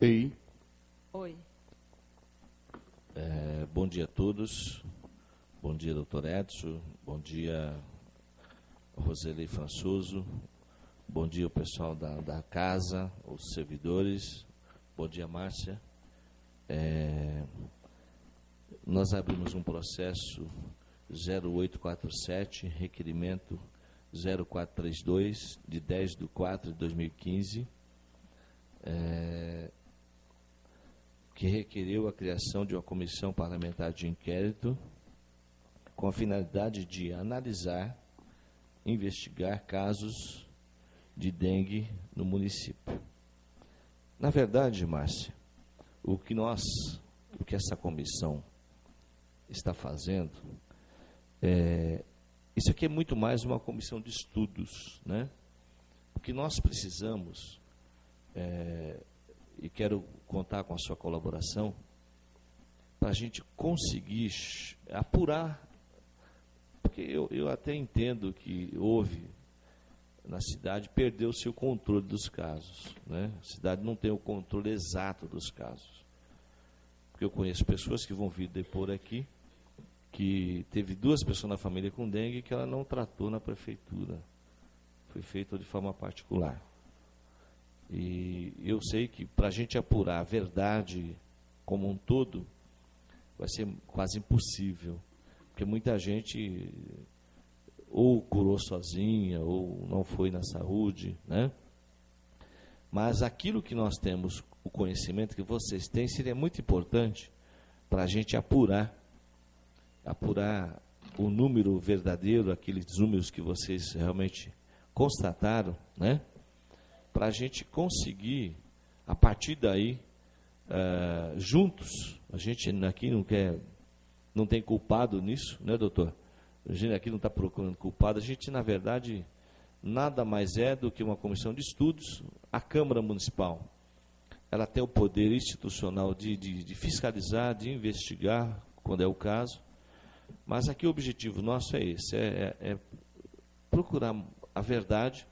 Ei. Oi. Bom dia a todos. Bom dia, doutor Edson. Bom dia, Roseli Françoso. Bom dia, o pessoal da casa, os servidores. Bom dia, Márcia. Nós abrimos um processo 0847, requerimento 0432, de 10/4/2015, que requeriu a criação de uma comissão parlamentar de inquérito com a finalidade de analisar, investigar casos de dengue no município. Na verdade, Márcia, o que essa comissão está fazendo, isso aqui é muito mais uma comissão de estudos, né? O que nós precisamos, e quero contar com a sua colaboração, para a gente conseguir apurar, porque eu até entendo que houve na cidade, perdeu-se o controle dos casos, né? A cidade não tem o controle exato dos casos. Porque eu conheço pessoas que vão vir depor aqui, que teve 2 pessoas na família com dengue que ela não tratou na prefeitura. Foi feito de forma particular. E eu sei que para a gente apurar a verdade como um todo, vai ser quase impossível. Porque muita gente ou curou sozinha, ou não foi na saúde, né? Mas aquilo que nós temos, o conhecimento que vocês têm, seria muito importante para a gente apurar o número verdadeiro, aqueles números que vocês realmente constataram, né? Para a gente conseguir, a partir daí, juntos, a gente aqui não tem culpado nisso, né, doutor? A gente aqui não está procurando culpado, a gente, na verdade, nada mais é do que uma comissão de estudos. A Câmara Municipal, ela tem o poder institucional de fiscalizar, de investigar, quando é o caso, mas aqui o objetivo nosso é esse, é procurar a verdade,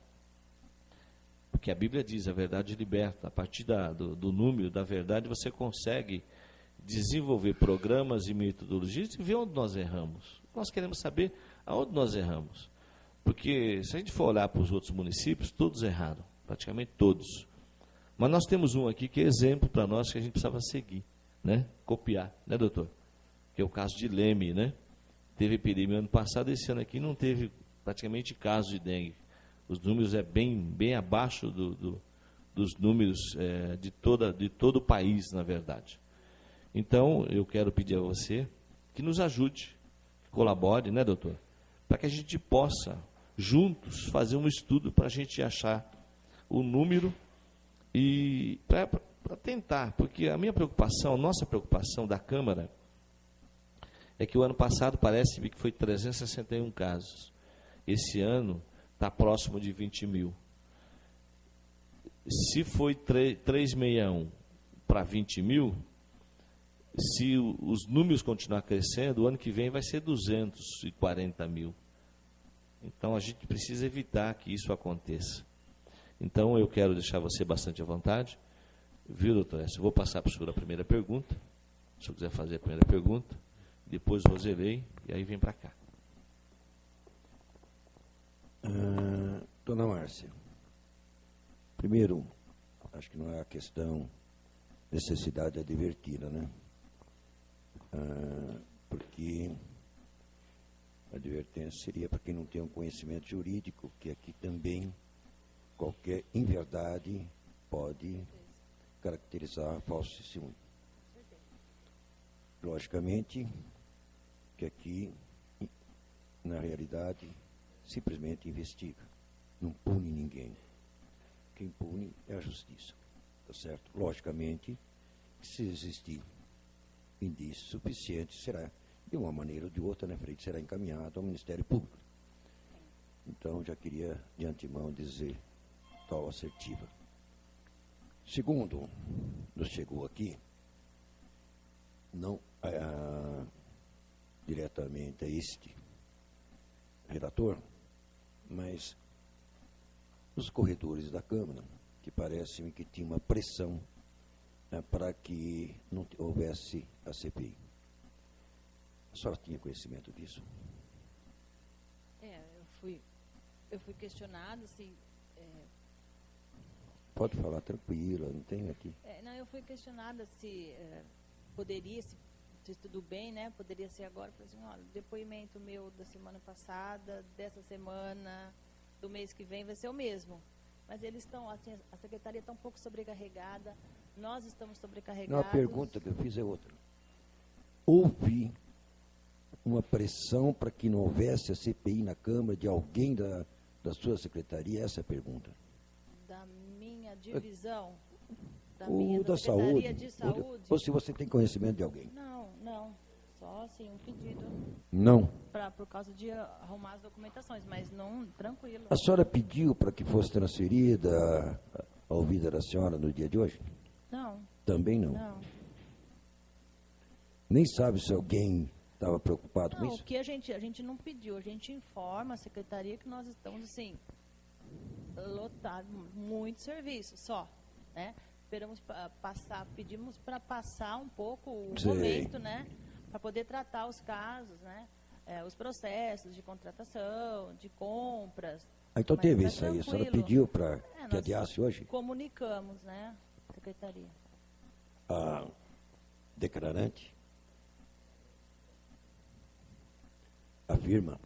porque a Bíblia diz, a verdade liberta. A partir do número da verdade, você consegue desenvolver programas e metodologias e ver onde nós erramos. Nós queremos saber aonde nós erramos. Porque se a gente for olhar para os outros municípios, todos erraram, praticamente todos. Mas nós temos um aqui que é exemplo para nós, que a gente precisava seguir, né? Copiar, né, doutor? Que é o caso de Leme, né? Teve epidemia ano passado, esse ano aqui não teve praticamente caso de dengue. Os números bem abaixo dos números de todo o país, na verdade. Então, eu quero pedir a você que nos ajude, que colabore, né, doutor? Para que a gente possa, juntos, fazer um estudo para a gente achar o número e para tentar, porque a minha preocupação, nossa preocupação da Câmara, é que o ano passado parece-me que foi 361 casos. Esse ano está próximo de 20 mil. Se foi 361 para 20 mil, se os números continuar crescendo, o ano que vem vai ser 240 mil. Então, a gente precisa evitar que isso aconteça. Então, eu quero deixar você bastante à vontade. Viu, doutor? Eu vou passar para o senhor a primeira pergunta. Se o senhor quiser fazer a primeira pergunta, depois Roselei, e aí vem para cá. Dona Márcia, primeiro, acho que não é a questão necessidade advertida, né? Porque a advertência seria para quem não tem um conhecimento jurídico, que aqui também qualquer inverdade pode caracterizar falso testemunho. Logicamente que aqui, na realidade, simplesmente investiga, não pune ninguém. Quem pune é a justiça, tá certo? Logicamente, se existir indício suficiente, será, de uma maneira ou de outra, na frente, será encaminhado ao Ministério Público. Então, já queria, de antemão, dizer tal assertiva. Segundo, nos chegou aqui, não diretamente a este redator, mas os corredores da Câmara, que parece-me que tinha uma pressão para que não houvesse a CPI. A senhora tinha conhecimento disso? Eu fui questionado, assim... Pode falar tranquila, não tem aqui. Não, eu fui questionada se poderia, se tudo bem, né? Poderia ser agora. Eu falei assim, olha, o depoimento meu da semana passada, dessa semana, do mês que vem, vai ser o mesmo. Mas eles estão, assim, a secretaria está um pouco sobrecarregada, nós estamos sobrecarregados. Não, a pergunta que eu fiz é outra. Houve uma pressão para que não houvesse a CPI na Câmara de alguém da sua secretaria? Essa é a pergunta. Da minha divisão, Ou da Secretaria saúde, de Saúde. ou se você tem conhecimento de alguém. Não. Só assim, um pedido. Não. Por causa de arrumar as documentações, mas não, tranquilo. A senhora pediu para que fosse transferida a ouvida da senhora no dia de hoje? Não. Também não. Não. Nem sabe se alguém estava preocupado com Não, isso? o que a gente não pediu, a gente informa a secretaria que nós estamos, assim, lotados, muito serviço, só, né? Esperamos pedimos para passar um pouco o momento, né? Para poder tratar os casos, né? Os processos de contratação, de compras. Então Mas teve tá isso aí, a senhora tranquilo. pediu para que nós adiasse hoje? Comunicamos, né, secretaria. A declarante afirma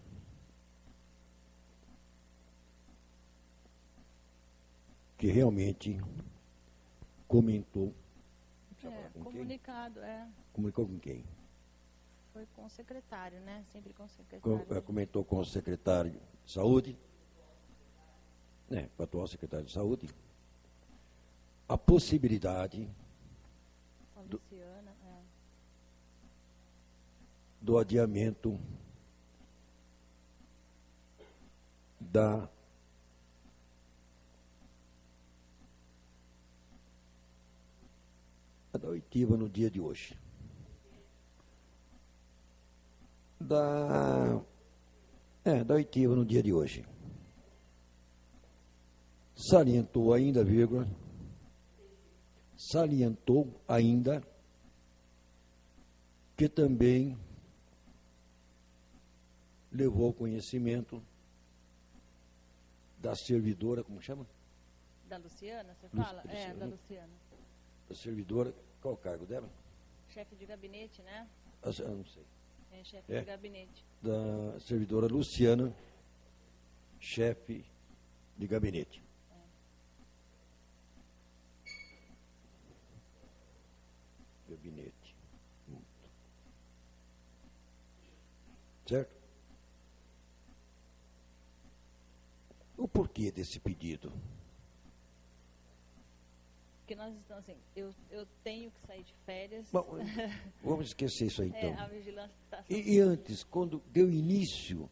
que realmente comentou. Comunicado, Comunicou com quem? Foi com o secretário, né? Sempre com o secretário. Comentou com o secretário de Saúde, com o atual secretário de Saúde, a possibilidade Com a Luciana, do adiamento da oitiva no dia de hoje. Da oitiva no dia de hoje. Salientou ainda, que também levou ao conhecimento da servidora, como chama? Da Luciana, você fala? Da Luciana. Da servidora, qual o cargo dela? Chefe de gabinete, né? Eu não sei. Chefe de gabinete. Da servidora Luciana, chefe de gabinete. Gabinete. Certo? O porquê desse pedido? Porque nós estamos assim, eu tenho que sair de férias. Bom, vamos esquecer isso aí então. A vigilância está... E antes, quando deu início,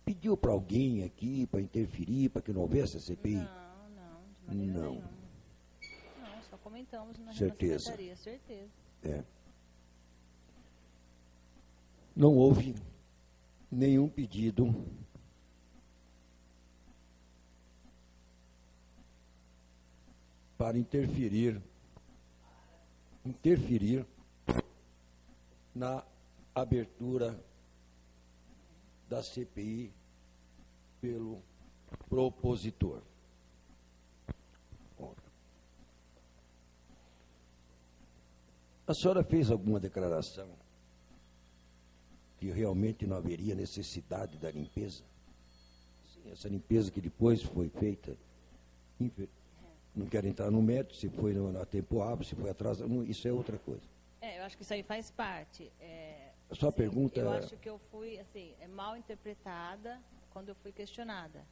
pediu para alguém aqui para interferir, para que não houvesse a CPI? Não, de maneira nenhuma. Não, só comentamos na secretaria, certeza. Não houve nenhum pedido para interferir na abertura da CPI pelo propositor. A senhora fez alguma declaração que realmente não haveria necessidade da limpeza? Sim, essa limpeza que depois foi feita, não quero entrar no mérito, se foi a tempo hábil, se foi atrasado, isso é outra coisa. Eu acho que isso aí faz parte. A sua pergunta... Eu acho que eu fui, mal interpretada quando eu fui questionada.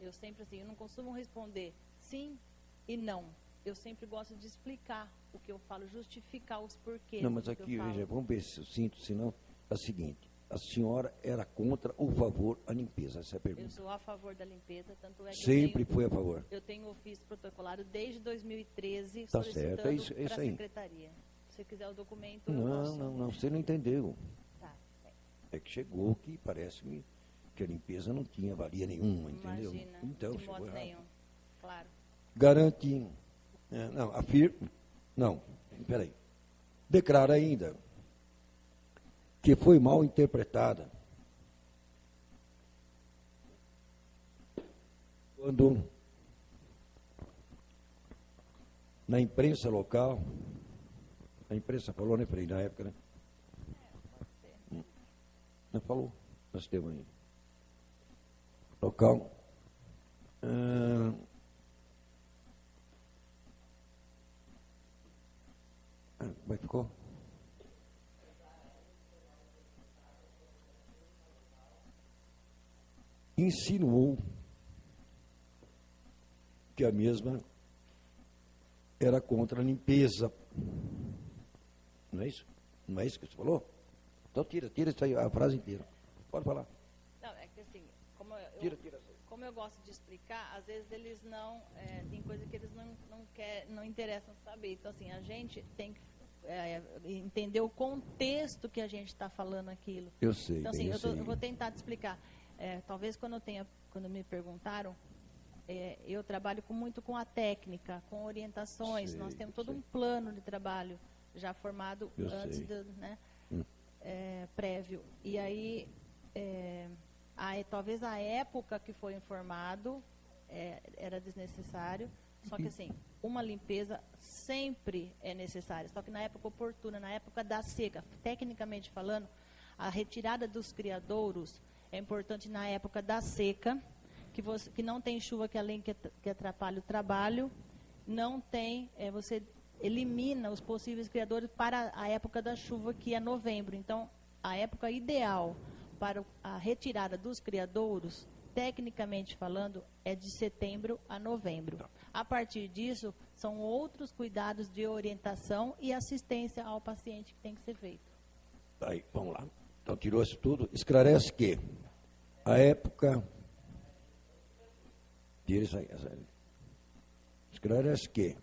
Eu sempre, eu não costumo responder sim e não. Eu sempre gosto de explicar o que eu falo, justificar os porquês. Não, mas aqui, veja, vamos ver se eu sinto, senão é o seguinte, a senhora era contra ou a favor a limpeza? Essa é a pergunta. Eu sou a favor da limpeza, tanto é que sempre foi a favor. Eu tenho ofício protocolado desde 2013 tá solicitando para a secretaria. Se você quiser o documento, Não, você não entendeu. Tá. É que chegou que parece-me que a limpeza não tinha valia nenhuma, entendeu? Imagina, então, de modo nenhum, claro. Garante, afirma, não, peraí, declara ainda que foi mal interpretada quando na imprensa local, a imprensa falou, né, Frei, na época, né? Não falou, nós temos aí. Local. Como é que ficou? Insinuou que a mesma era contra a limpeza. Não é isso? Não é isso que você falou? Então tira isso aí, a frase inteira. Pode falar. Não, é que assim, Tira. como eu gosto de explicar, às vezes eles não, tem coisa que eles não interessam saber. Então, assim, a gente tem que entender o contexto que a gente está falando aquilo. Eu sei. Então, bem, assim, eu eu vou tentar te explicar. Talvez quando me perguntaram, eu trabalho muito com a técnica, com orientações. Sei, nós temos todo sei. um plano de trabalho já formado Eu antes sei. né, prévio. E aí, talvez a época que foi informado era desnecessário. Só que assim, uma limpeza sempre é necessária. Só que na época oportuna, na época da seca, tecnicamente falando, a retirada dos criadouros é importante na época da seca, que não tem chuva, que além que atrapalha o trabalho, não tem, você elimina os possíveis criadores para a época da chuva, que é novembro. Então, a época ideal para a retirada dos criadouros, tecnicamente falando, é de setembro a novembro. A partir disso, são outros cuidados de orientação e assistência ao paciente que tem que ser feito. Aí, vamos lá. Então, tirou isso tudo. Esclarece que a época... Tira isso aí. Esclarece que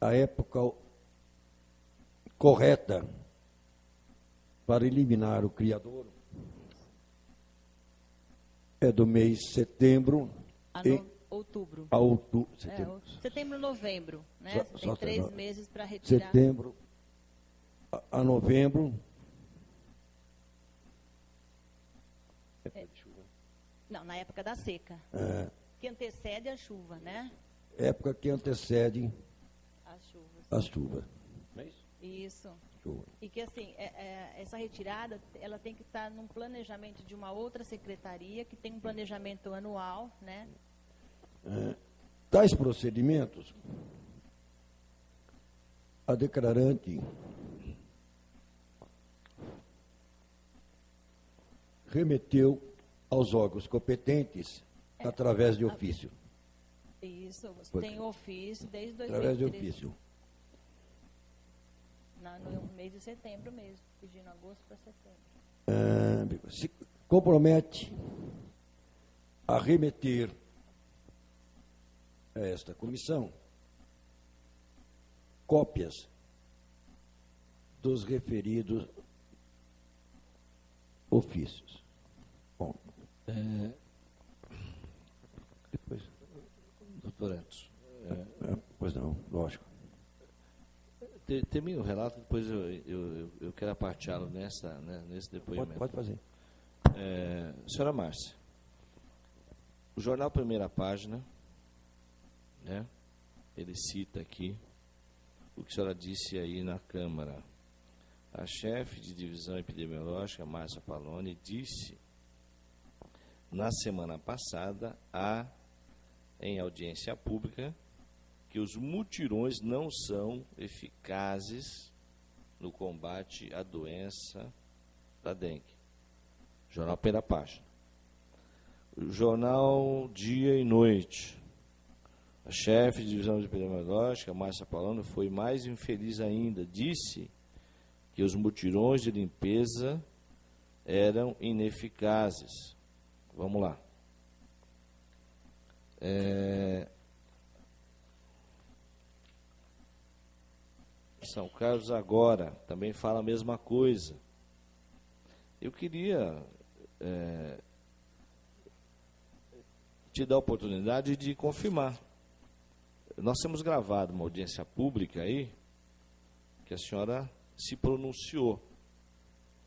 a época correta para eliminar o criador é do mês de setembro outubro. a outubro. Setembro, Setembro, novembro, né? Você tem 3 meses para retirar. Setembro a novembro. Não, na época da seca. Que antecede a chuva, né? Época que antecede As chuvas. a chuva. Não é isso? Isso. Chuva. E que assim, essa retirada, ela tem que estar num planejamento de uma outra secretaria, que tem um planejamento anual, né? Tais procedimentos, a declarante remeteu aos órgãos competentes através de ofício. Isso, você tem ofício desde 2013. Através de ofício. No mês de setembro mesmo, pedindo agosto para setembro. Se compromete a remeter a esta comissão cópias dos referidos ofícios. Bom, depois. Doutor Edson. Pois não, lógico. Termina o relato, depois eu quero aparteá-lo nesse depoimento. Pode fazer. Senhora Márcia, o jornal Primeira Página, né, ele cita aqui o que a senhora disse aí na Câmara. A chefe de divisão epidemiológica, Márcia Paloni, disse na semana passada, em audiência pública, que os mutirões não são eficazes no combate à doença da dengue. Jornal Primeira Página. O jornal Dia e Noite. A chefe de divisão epidemiológica, Márcia Paloni, foi mais infeliz ainda. Disse que os mutirões de limpeza eram ineficazes. Vamos lá. São Carlos agora também fala a mesma coisa. Eu queria te dar a oportunidade de confirmar. nós temos gravado uma audiência pública aí, que a senhora se pronunciou.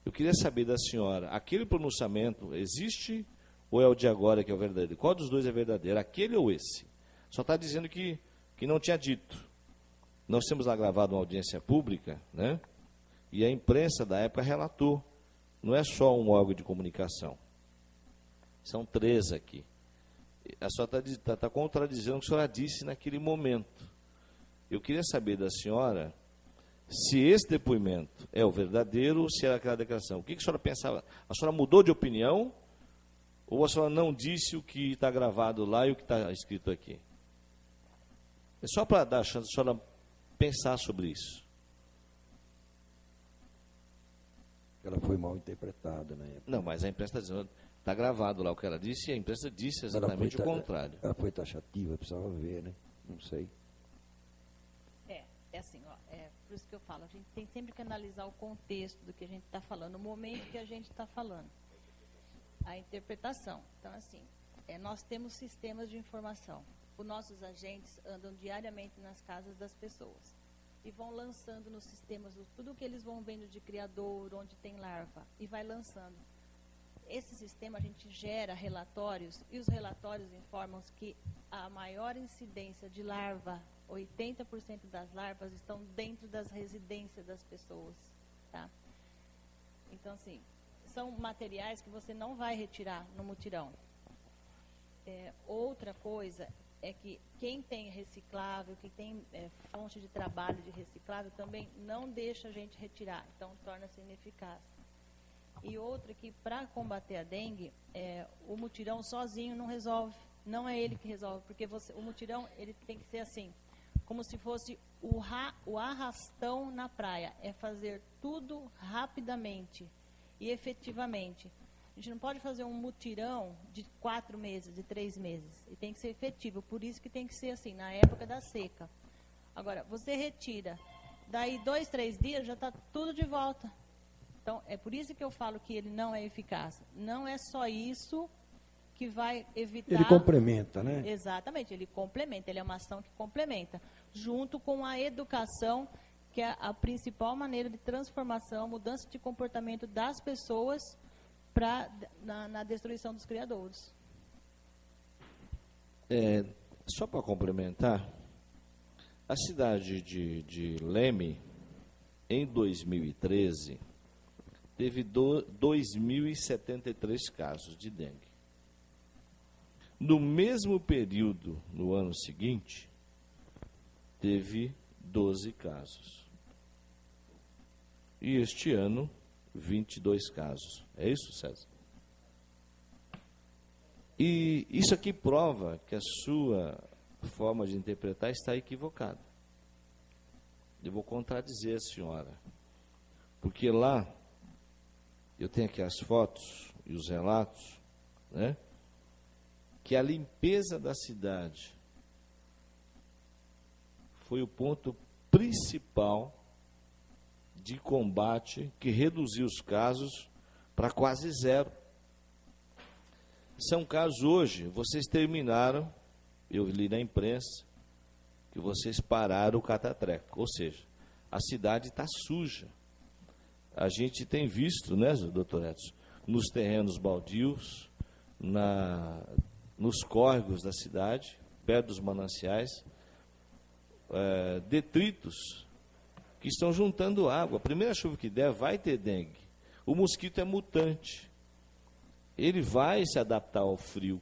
Eu queria saber da senhora, aquele pronunciamento existe ou é o de agora que é o verdadeiro? Qual dos dois é verdadeiro, aquele ou esse? Só está dizendo que não tinha dito. Nós temos lá gravado uma audiência pública, né? E a imprensa da época relatou. Não é só um órgão de comunicação. São 3 aqui. A senhora está contradizendo o que a senhora disse naquele momento. Eu queria saber da senhora se esse depoimento é o verdadeiro ou se era aquela declaração. O que a senhora pensava? A senhora mudou de opinião ou a senhora não disse o que está gravado lá e o que está escrito aqui? É só para dar a chance da senhora pensar sobre isso. Ela foi mal interpretada na época. Não, mas a imprensa está dizendo, está gravado lá o que ela disse e a imprensa disse exatamente o contrário. Ela foi taxativa, precisava ver, né? Não sei. É assim, ó, por isso que eu falo, a gente tem sempre que analisar o contexto do que a gente está falando, o momento que a gente está falando, a interpretação. Então, assim, nós temos sistemas de informação. Os nossos agentes andam diariamente nas casas das pessoas e vão lançando nos sistemas tudo o que eles vão vendo de criador, onde tem larva, e vai lançando. Esse sistema a gente gera relatórios e os relatórios informam que a maior incidência de larva, 80% das larvas estão dentro das residências das pessoas, tá? Então, assim, são materiais que você não vai retirar no mutirão. Outra coisa é que quem tem reciclável, quem tem fonte de trabalho de reciclável, também não deixa a gente retirar, então torna-se ineficaz. E outra que, para combater a dengue, o mutirão sozinho não resolve, não é ele que resolve, porque o mutirão ele tem que ser assim, como se fosse o arrastão na praia, é fazer tudo rapidamente e efetivamente. A gente não pode fazer um mutirão de 4 meses, de 3 meses. E tem que ser efetivo. Por isso que tem que ser assim, na época da seca. Agora, você retira. Daí 2, 3 dias já está tudo de volta. Então, é por isso que eu falo que ele não é eficaz. Não é só isso que vai evitar... Ele complementa, né? Exatamente, ele complementa. Ele é uma ação que complementa. Junto com a educação, que é a principal maneira de transformação, mudança de comportamento das pessoas... na destruição dos criadouros. Só para complementar, a cidade de Leme, em 2013, teve 2.073 casos de dengue. No mesmo período, no ano seguinte, teve 12 casos. E este ano, 22 casos. É isso, César? E isso aqui prova que a sua forma de interpretar está equivocada. Eu vou contradizer a senhora. Porque lá, eu tenho aqui as fotos e os relatos, né? Que a limpeza da cidade foi o ponto principal de combate que reduziu os casos para quase zero. São casos hoje, vocês terminaram, eu li na imprensa, que vocês pararam o catatreco, ou seja, a cidade está suja. A gente tem visto, né, doutor Edson, nos terrenos baldios, nos córregos da cidade, perto dos mananciais, detritos que estão juntando água. A primeira chuva que der vai ter dengue. O mosquito é mutante. Ele vai se adaptar ao frio.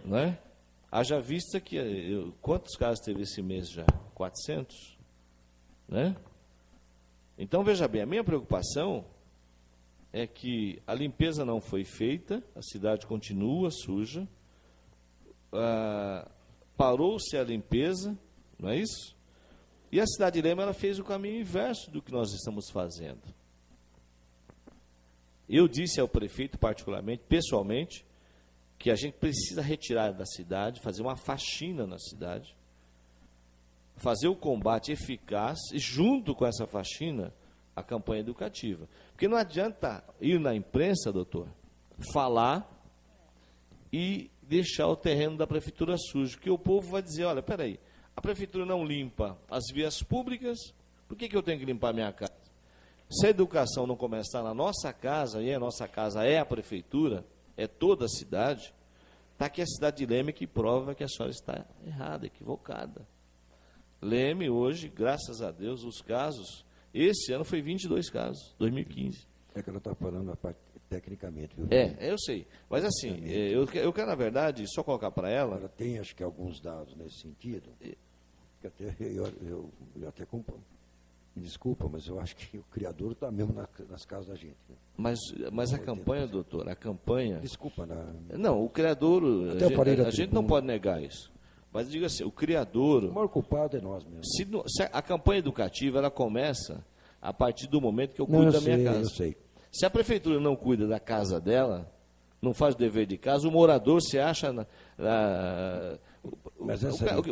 Não é? Haja vista que... quantos casos teve esse mês já? 400? Né? Então, veja bem, a minha preocupação é que a limpeza não foi feita, a cidade continua suja, parou-se a limpeza, não é isso? E a cidade de Lema, ela fez o caminho inverso do que nós estamos fazendo. Eu disse ao prefeito, particularmente, pessoalmente, que a gente precisa retirar da cidade, fazer uma faxina na cidade, fazer o combate eficaz e, junto com essa faxina, a campanha educativa. Porque não adianta ir na imprensa, doutor, falar e deixar o terreno da prefeitura sujo. Porque o povo vai dizer, olha, peraí, a prefeitura não limpa as vias públicas, por que eu tenho que limpar a minha casa? Se a educação não começar na nossa casa, e a nossa casa é a prefeitura, é toda a cidade, está aqui a cidade de Leme que prova que a senhora está errada, equivocada. Leme hoje, graças a Deus, os casos, esse ano foi 22 casos, 2015. É que ela está falando a parte tecnicamente, viu? Eu sei. Mas assim, eu quero, na verdade, só colocar para ela. Ela tem, acho que, alguns dados nesse sentido, que até eu até me desculpa, mas eu acho que o criador está mesmo nas casas da gente. Né? Mas a campanha, doutor, a campanha... Desculpa. Não, o criador, até a gente não pode negar isso. Mas diga assim, o criador... O maior culpado é nós mesmo. Se a campanha educativa, ela começa a partir do momento que eu cuido da minha casa. Eu sei. Se a prefeitura não cuida da casa dela, não faz o dever de casa, o morador se acha...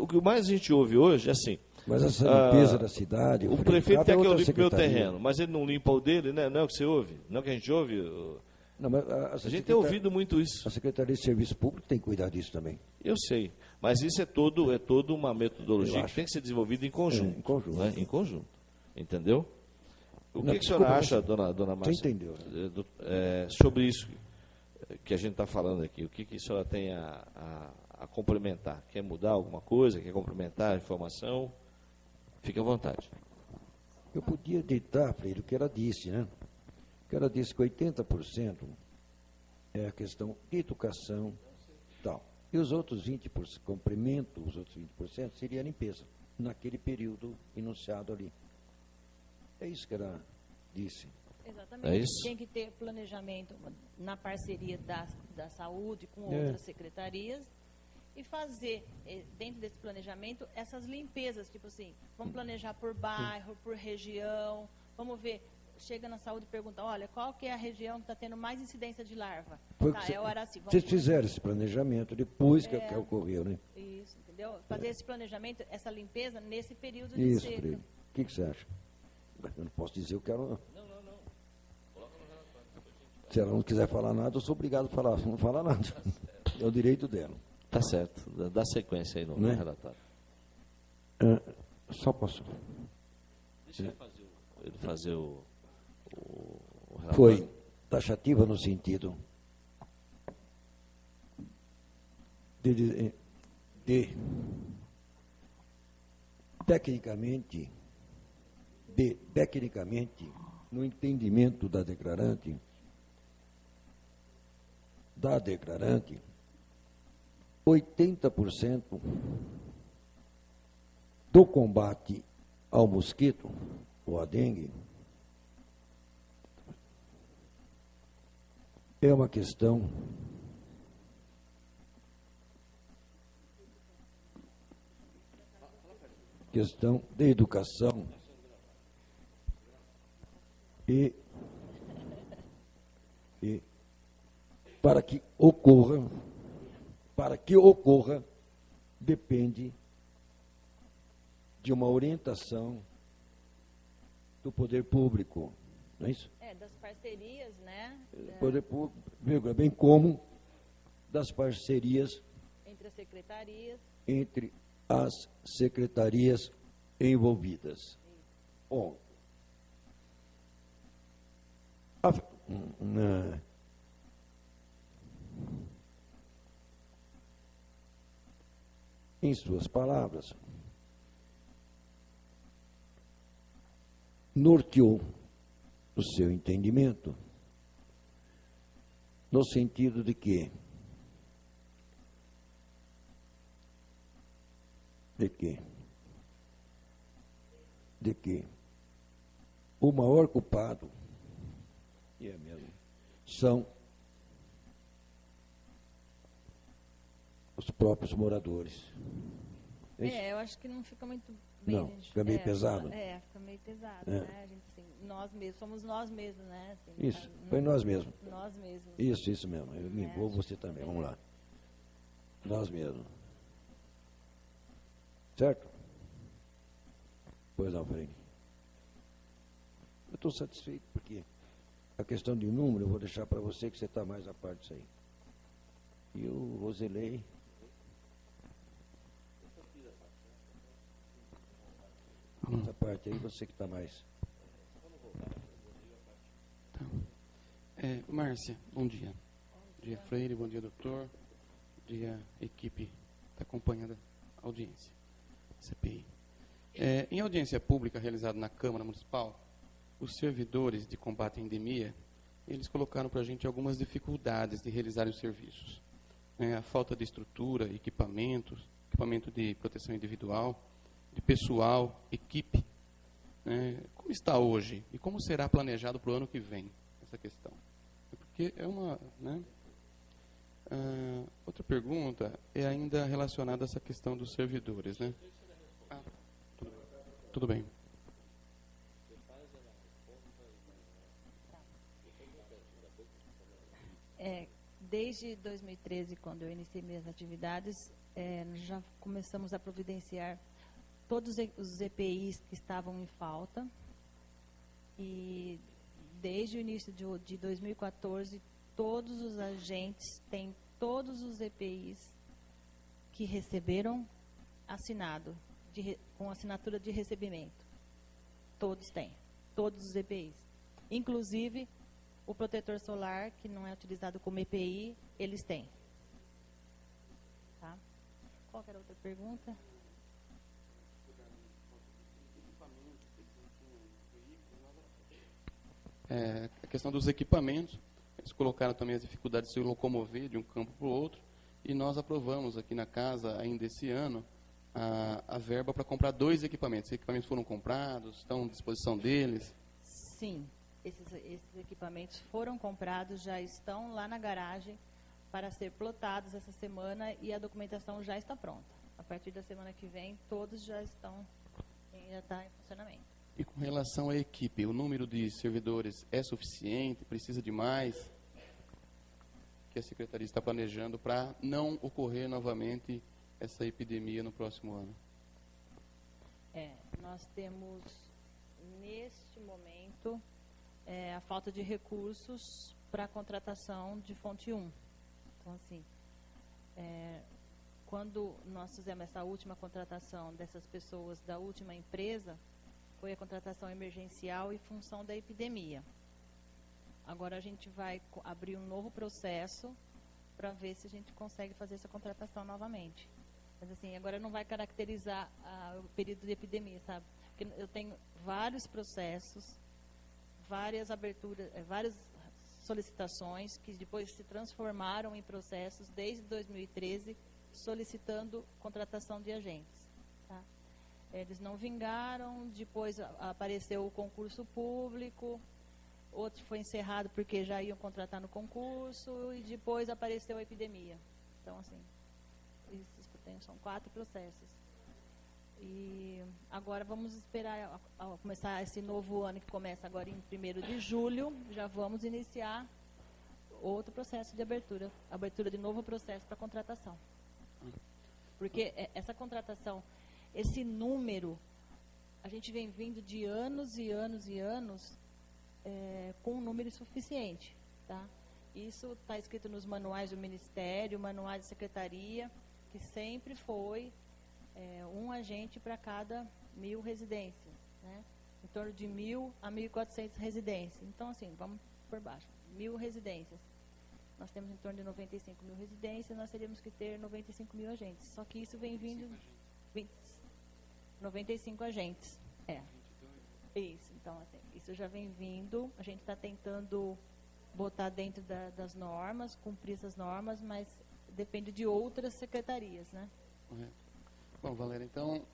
o que mais a gente ouve hoje é assim... Mas essa limpeza da cidade... O prefeito quer que eu limpe meu terreno, mas ele não limpa o dele, né? Não é o que você ouve? Não é o que a gente ouve? Não, mas a gente tem ouvido muito isso. A Secretaria de Serviço Público tem que cuidar disso também. Eu sei, mas isso é toda uma metodologia que tem que ser desenvolvida em conjunto. Em conjunto. Né? Em conjunto. Entendeu? O que a senhora acha, dona Márcia? Você entendeu? Sobre isso que a gente está falando aqui? O que a senhora tem a complementar? Quer mudar alguma coisa? Quer complementar a informação? Fique à vontade. Eu podia ditar para ele o que ela disse, né? Que ela disse que 80% é a questão de educação e tal. E os outros 20%, complemento, os outros 20% seria a limpeza, naquele período enunciado ali. É isso que ela disse. Exatamente. É isso? Tem que ter planejamento na parceria da saúde com outras secretarias e fazer, dentro desse planejamento, essas limpezas, tipo assim, vamos planejar por bairro, por região, vamos ver, chega na saúde e pergunta, olha, qual que é a região que está tendo mais incidência de larva? É o Araci. Vocês fizeram esse planejamento depois que ocorreu, né? Isso, entendeu? Fazer esse planejamento, essa limpeza nesse período de seca. Isso, o que você acha? Eu não posso dizer o que ela... Não. Se ela não quiser falar nada, eu sou obrigado a falar. Não fala nada. É o direito dela. Tá certo. Dá sequência aí no relatório. Só posso. Deixa ele fazer o relatório. Foi taxativa no sentido de tecnicamente, no entendimento da declarante, 80% do combate ao mosquito, ou à dengue, é uma questão de educação e para que ocorra, depende de uma orientação do poder público, não é isso? Das parcerias, né? Poder público, bem como das parcerias entre as secretarias envolvidas. Bom, em suas palavras, norteou o seu entendimento no sentido de que o maior culpado são os próprios moradores. Eu acho que não fica muito bem. Não, fica meio pesado. Fica meio pesado, né? A gente, assim, nós mesmos, somos nós mesmos, né? Assim, isso, foi nós mesmos. Nós mesmos. Isso mesmo. Eu me envolvo, você também. Vamos lá. Nós mesmos. Certo? Pois não, Frei. Eu estou satisfeito porque a questão de número eu vou deixar para você que você está mais a parte disso aí. E o Roselei? Essa parte aí, você que está mais. Tá. Márcia, bom dia. Bom dia, Freire, bom dia, doutor. Bom dia, equipe que está acompanhando a audiência, CPI. Em audiência pública realizada na Câmara Municipal, os servidores de combate à endemia, eles colocaram para a gente algumas dificuldades de realizar os serviços. A falta de estrutura, equipamento de proteção individual, de pessoal, equipe. Como está hoje e como será planejado para o ano que vem essa questão? Porque é uma... outra pergunta é ainda relacionada a essa questão dos servidores. Tudo bem. Desde 2013, quando eu iniciei minhas atividades, já começamos a providenciar todos os EPIs que estavam em falta. E desde o início de 2014, todos os agentes têm todos os EPIs que receberam assinado, com assinatura de recebimento. Todos têm, todos os EPIs. Inclusive, o protetor solar, que não é utilizado como EPI, eles têm. Tá? Qual que era a outra pergunta? A questão dos equipamentos, eles colocaram também as dificuldades de se locomover de um campo para o outro, e nós aprovamos aqui na casa, ainda esse ano, a verba para comprar 2 equipamentos. Os equipamentos foram comprados, estão à disposição deles? Sim, esses equipamentos foram comprados, já estão lá na garagem para ser plotados essa semana e a documentação já está pronta. A partir da semana que vem, todos já está em funcionamento. E com relação à equipe, o número de servidores é suficiente? Precisa de mais? O que a Secretaria está planejando para não ocorrer novamente essa epidemia no próximo ano? Nós temos, neste momento, a falta de recursos para a contratação de fonte 1. Então, assim, quando nós fizemos essa última contratação dessas pessoas da última empresa, foi a contratação emergencial em função da epidemia. Agora a gente vai abrir um novo processo para ver se a gente consegue fazer essa contratação novamente. Mas assim, agora não vai caracterizar o período de epidemia, sabe? Porque eu tenho vários processos, várias aberturas, várias solicitações que depois se transformaram em processos desde 2013, solicitando contratação de agentes. Tá? Eles não vingaram, depois apareceu o concurso público, outro foi encerrado porque já iam contratar no concurso e depois apareceu a epidemia. Então, assim, são 4 processos. E agora vamos esperar começar esse novo ano que começa agora em 1º de julho, já vamos iniciar outro processo de abertura de novo processo para contratação. Porque essa contratação, esse número, a gente vem vindo de anos e anos e anos com um número insuficiente. Tá? Isso está escrito nos manuais do Ministério, manuais de Secretaria, que sempre foi um agente para cada 1.000 residências. Né? Em torno de 1.000 a 1.400 residências. Então, assim, vamos por baixo. 1.000 residências. Nós temos em torno de 95.000 residências, nós teríamos que ter 95.000 agentes. Só que isso vem vindo... 95 agentes. Isso, então, assim, isso já vem vindo, a gente está tentando botar dentro das normas, cumprir essas normas, mas depende de outras secretarias, né? Correto. Bom, Valéria, então...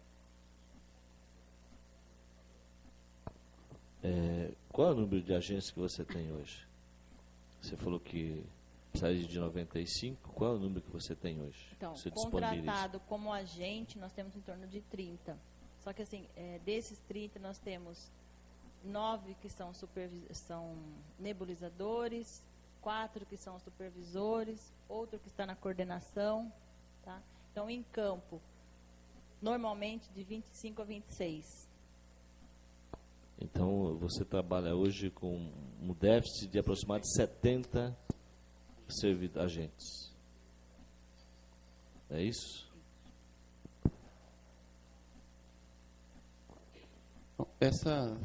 Qual é o número de agentes que você tem hoje? Você falou que precisaria de 95, qual é o número que você tem hoje? Então, você contratado como agente, nós temos em torno de 30. Só que, assim, desses 30, nós temos 9 que são nebulizadores, 4 que são supervisores, outro que está na coordenação. Tá? Então, em campo, normalmente de 25 a 26. Então, você trabalha hoje com um déficit de aproximadamente 70 agentes. É isso? Bom, essa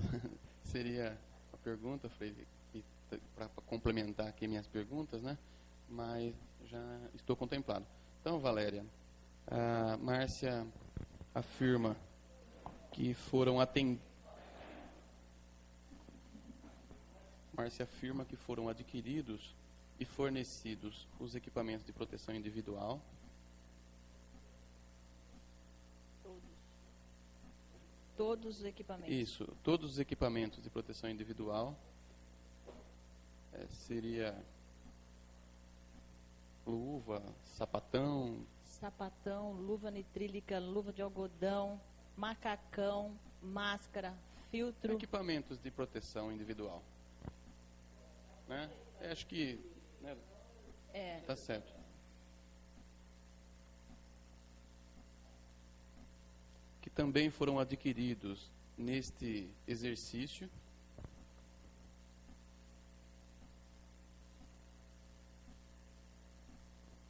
seria a pergunta, Freire, para complementar aqui minhas perguntas, né? Mas já estou contemplado. Então, Valéria, a Márcia afirma que foram adquiridos e fornecidos os equipamentos de proteção individual. Todos os equipamentos. Isso, todos os equipamentos de proteção individual. Seria luva, sapatão. Sapatão, luva nitrílica, luva de algodão, macacão, máscara, filtro. Equipamentos de proteção individual. Né? Acho que tá certo. Que também foram adquiridos neste exercício.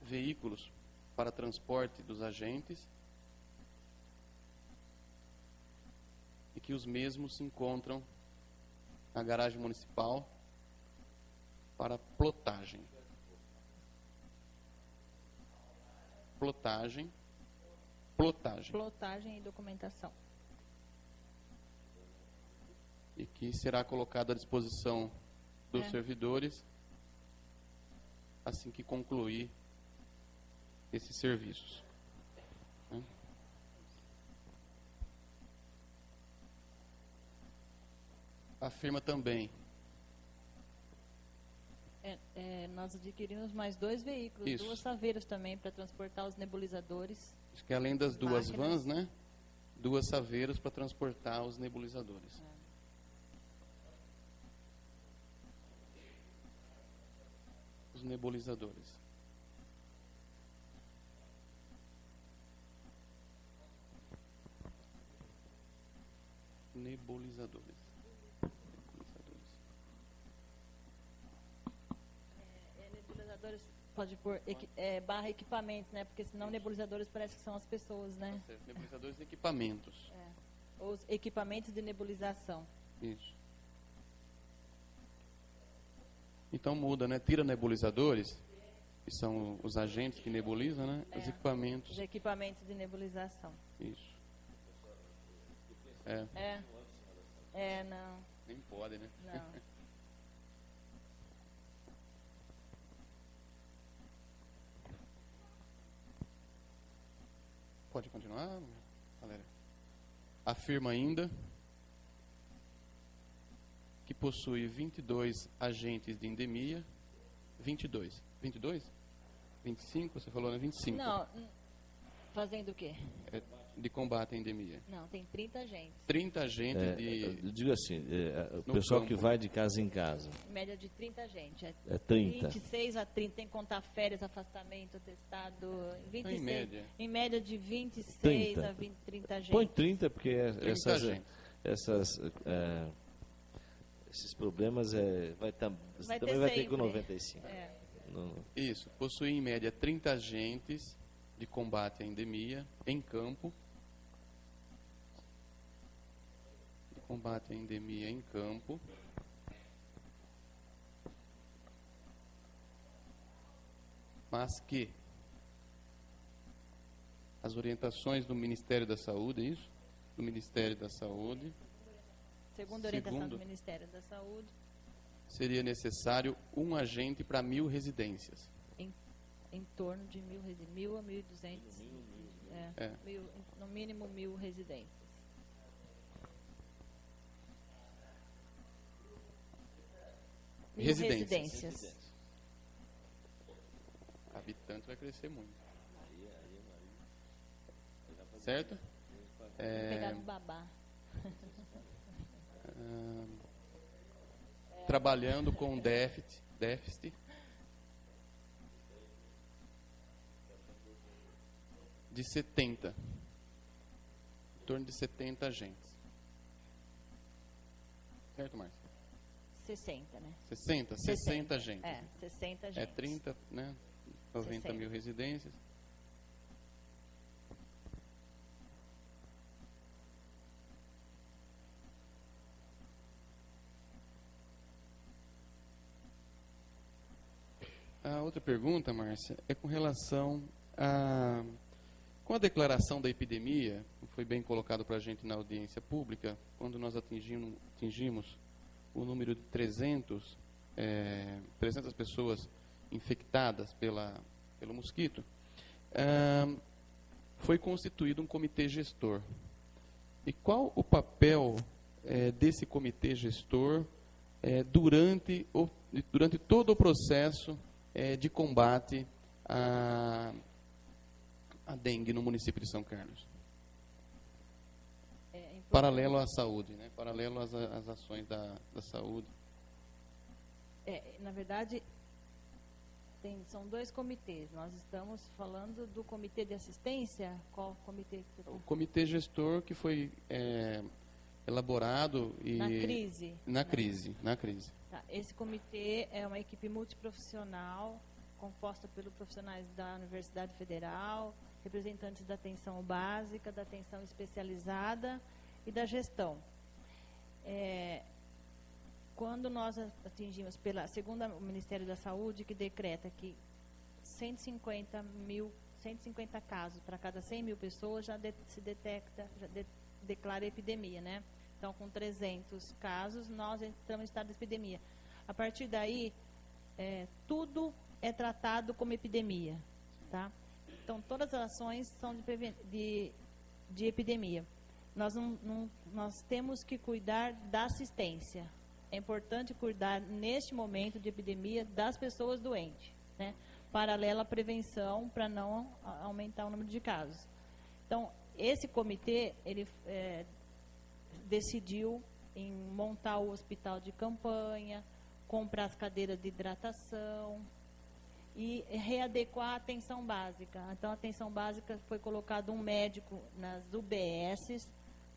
Veículos para transporte dos agentes e que os mesmos se encontram na garagem municipal para plotagem. Plotagem Plotagem e documentação. E que será colocado à disposição dos servidores assim que concluir esses serviços. Afirma também. Nós adquirimos mais 2 veículos, Isso. 2 saveiras também para transportar os nebulizadores. Acho que além das 2 máquinas. vans, né? 2 saveiras para transportar os nebulizadores. Os nebulizadores. Nebulizadores. Nebulizadores, pode pôr barra equipamentos, né? Porque senão nebulizadores parece que são as pessoas, né? Tá certo. Nebulizadores e equipamentos. Os equipamentos de nebulização. Isso. Então muda, né? Tira nebulizadores, que são os agentes que nebulizam, né? Os equipamentos. Os equipamentos de nebulização. Isso. Não. Nem pode, né? Não. Pode continuar, Valéria? Afirma ainda que possui 22 agentes de endemia. 22? 25? Você falou, né? 25. Não. Fazendo o quê? De combate à endemia. Não, tem 30 agentes. 30 agentes de... Eu digo assim, o No pessoal campo. que vai de casa em casa, Em média de 30 agentes. é 30. 26 a 30, tem que contar férias, afastamento, atestado. 26, Em média. Em média de 26 30. a 30 agentes. Põe 30, porque 30 agentes. esses problemas você Vai também ter vai ter sempre. com 95. É. Isso. Possui em média 30 agentes de combate à endemia em campo. De combate à endemia em campo. Mas que as orientações do Ministério da Saúde, é isso? Do Ministério da Saúde, Segundo a orientação Segundo. do Ministério da Saúde, seria necessário um agente para 1.000 residências. em torno de 1.000 a 1.200. No mínimo 1.000 residências. Residências. Habitante vai crescer muito. Certo? Pegar no babá. Trabalhando com déficit de 70. Em torno de 70 agentes. Certo, Márcia? 60, né? 60? 60 agentes. 60 agentes. 30, né? 90 60. mil residências. A outra pergunta, Márcia, é com relação com a declaração da epidemia, foi bem colocado para a gente na audiência pública, quando nós atingimos o número de 300 pessoas infectadas pelo mosquito, foi constituído um comitê gestor. E qual o papel desse comitê gestor durante todo o processo de combate à dengue no município de São Carlos? Paralelo à saúde, né? Paralelo às ações da saúde. Na verdade, são dois comitês. Nós estamos falando do comitê de assistência. Qual comitê que você está? O comitê gestor que foi elaborado e na crise. Na crise. Tá. Esse comitê é uma equipe multiprofissional composta pelos profissionais da Universidade Federal, representantes da atenção básica, da atenção especializada e da gestão. Quando nós atingimos, segundo o Ministério da Saúde, que decreta que 150 casos para cada 100 mil pessoas se detecta, declara epidemia, né? Então, com 300 casos, nós entramos em estado de epidemia. A partir daí, tudo é tratado como epidemia, tá? Então, todas as ações são de epidemia. Nós temos que cuidar da assistência. É importante cuidar, neste momento de epidemia, das pessoas doentes, né? Paralela à prevenção, para não aumentar o número de casos. Então, esse comitê, ele decidiu em montar o hospital de campanha, comprar as cadeiras de hidratação e readequar a atenção básica. Então, a atenção básica foi colocado um médico nas UBSs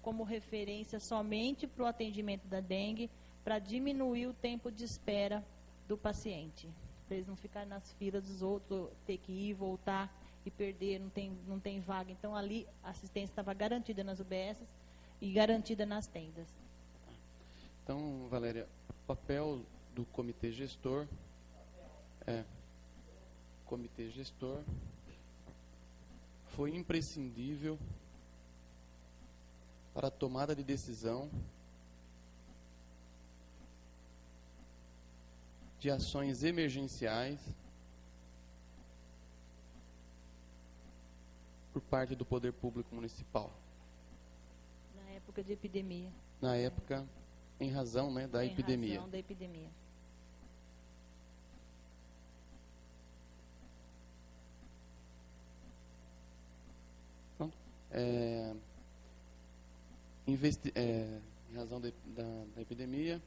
como referência somente para o atendimento da dengue, para diminuir o tempo de espera do paciente, para eles não ficarem nas filas dos outros, ter que ir, voltar e perder, não tem vaga. Então, ali, a assistência estava garantida nas UBSs e garantida nas tendas. Então, Valéria, o papel do comitê gestor foi imprescindível para a tomada de decisão de ações emergenciais por parte do poder público municipal. Na época de epidemia. Na época, em razão, né, da epidemia. Em razão da epidemia. Pronto. Em razão da epidemia,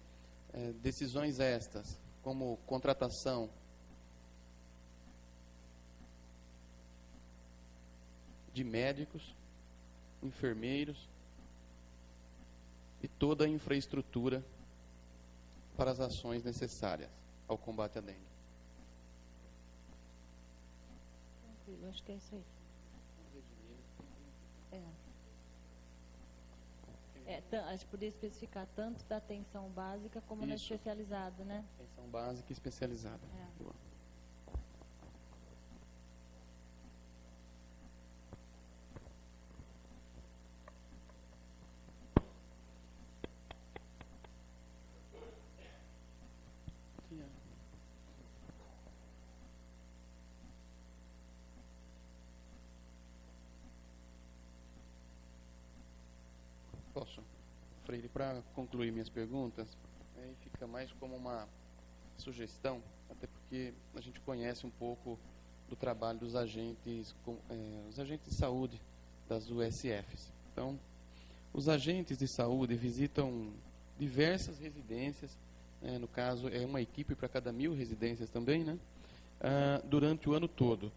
decisões estas, como contratação de médicos, enfermeiros e toda a infraestrutura para as ações necessárias ao combate à dengue. Tranquilo, acho que é isso aí. A gente poderia especificar tanto da atenção básica como na especializada, né? Atenção básica e especializada. Boa. Posso, Freire, para concluir minhas perguntas, aí fica mais como uma sugestão, até porque a gente conhece um pouco do trabalho dos agentes, os agentes de saúde das USFs. Então, os agentes de saúde visitam diversas residências, no caso é uma equipe para cada 1.000 residências também, né? Durante o ano todo.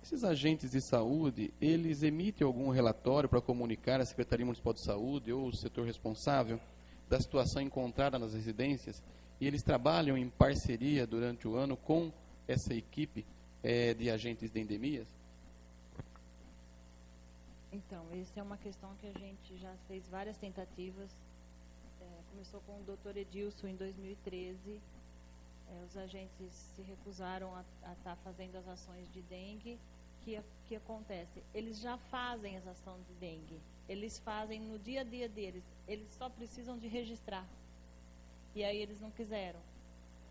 Esses agentes de saúde, eles emitem algum relatório para comunicar à Secretaria Municipal de Saúde ou o setor responsável da situação encontrada nas residências, e eles trabalham em parceria durante o ano com essa equipe de agentes de endemias? Então, essa é uma questão que a gente já fez várias tentativas. Começou com o Dr. Edilson em 2013, Os agentes se recusaram a estar fazendo as ações de dengue. Que acontece? Eles já fazem as ações de dengue. Eles fazem no dia a dia deles. Eles só precisam de registrar. E aí eles não quiseram.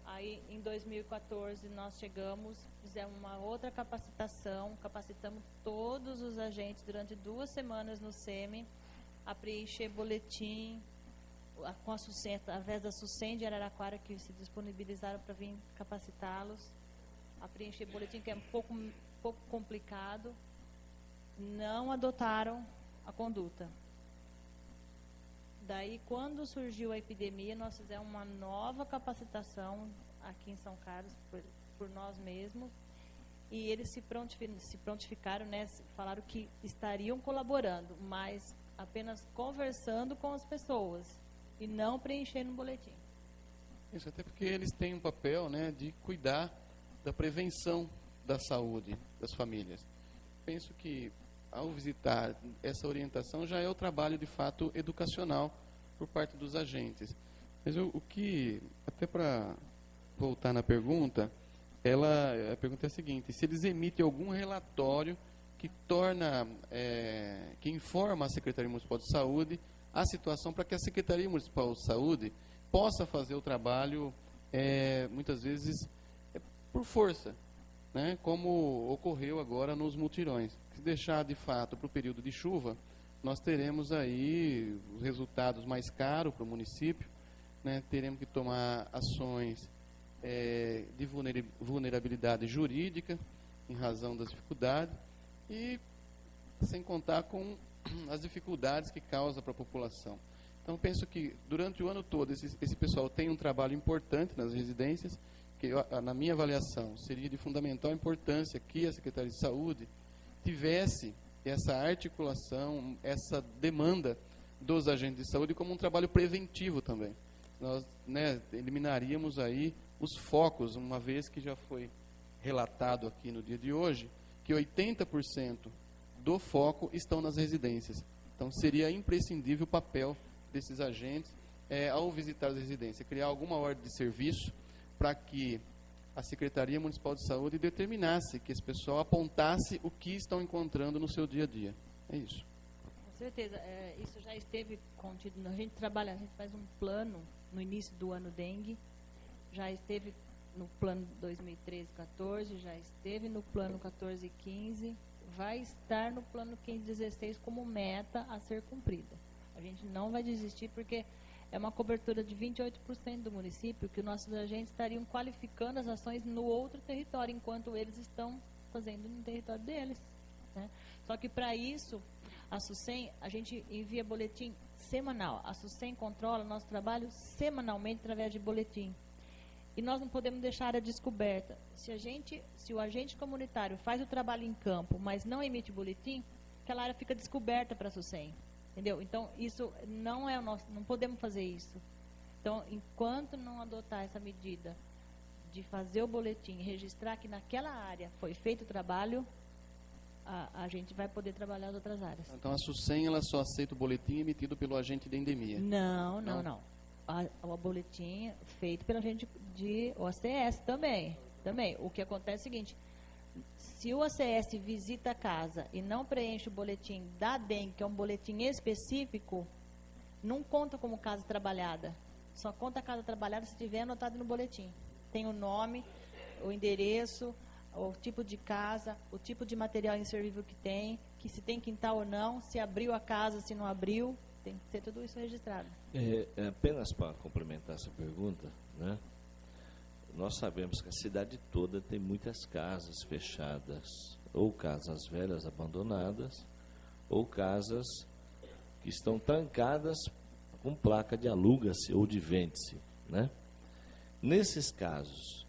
Aí, em 2014, nós chegamos, fizemos uma outra capacitação, capacitamos todos os agentes durante 2 semanas no SEMI, a preencher boletim, com a SUSEM, através da SUSEM de Araraquara, que se disponibilizaram para vir capacitá-los, a preencher boletim, que é um pouco complicado. Não adotaram a conduta. Daí, quando surgiu a epidemia, nós fizemos uma nova capacitação aqui em São Carlos, por nós mesmos, e eles se prontificaram, né, falaram que estariam colaborando, mas apenas conversando com as pessoas e não preenchendo o boletim. Isso, até porque eles têm um papel, né, de cuidar da prevenção da saúde das famílias. Penso que ao visitar essa orientação já é o trabalho de fato educacional por parte dos agentes. Mas o que, até para voltar na pergunta, a pergunta é a seguinte: se eles emitem algum relatório que que informa a Secretaria Municipal de Saúde a situação, para que a Secretaria Municipal de Saúde possa fazer o trabalho, muitas vezes, por força, né, como ocorreu agora nos mutirões. Se deixar de fato para o período de chuva, nós teremos aí os resultados mais caros para o município, né, teremos que tomar ações de vulnerabilidade jurídica em razão das dificuldades, e sem contar com as dificuldades que causa para a população. Então, penso que durante o ano todo esse pessoal tem um trabalho importante nas residências, que na minha avaliação seria de fundamental importância que a Secretaria de Saúde tivesse essa articulação, essa demanda dos agentes de saúde como um trabalho preventivo também. Nós, né, eliminaríamos aí os focos, uma vez que já foi relatado aqui no dia de hoje, que 80% do foco estão nas residências. Então, seria imprescindível o papel desses agentes ao visitar as residências, criar alguma ordem de serviço para que a Secretaria Municipal de Saúde determinasse que esse pessoal apontasse o que estão encontrando no seu dia a dia. É isso. Com certeza, isso já esteve contido. A gente faz um plano no início do ano dengue, já esteve no plano 2013-14, já esteve no plano 14-15, vai estar no plano 15-16 como meta a ser cumprida. A gente não vai desistir, porque é uma cobertura de 28% do município, que os nossos agentes estariam qualificando as ações no outro território, enquanto eles estão fazendo no território deles, né? Só que para isso, a SUSEM, a gente envia boletim semanal. A SUSEM controla nosso trabalho semanalmente através de boletim. E nós não podemos deixar a área descoberta. Se o agente comunitário faz o trabalho em campo, mas não emite boletim, aquela área fica descoberta para a SUSEM. Entendeu? Então, isso não é o nosso, não podemos fazer isso. Então, enquanto não adotar essa medida de fazer o boletim e registrar que naquela área foi feito o trabalho, a gente vai poder trabalhar as outras áreas. Então, a SUSEM, ela só aceita o boletim emitido pelo agente de endemia? Não. O boletim feito pelo agente de OACS também. O que acontece é o seguinte: se o ACS visita a casa e não preenche o boletim da dengue, que é um boletim específico, não conta como casa trabalhada. Só conta a casa trabalhada se estiver anotado no boletim. Tem o nome, o endereço, o tipo de casa, o tipo de material inservível que se tem quintal ou não, se abriu a casa, se não abriu, tem que ter tudo isso registrado. Apenas para complementar essa pergunta, né? Nós sabemos que a cidade toda tem muitas casas fechadas, ou casas velhas abandonadas, ou casas que estão trancadas com placa de aluga-se ou de vende-se, né? Nesses casos,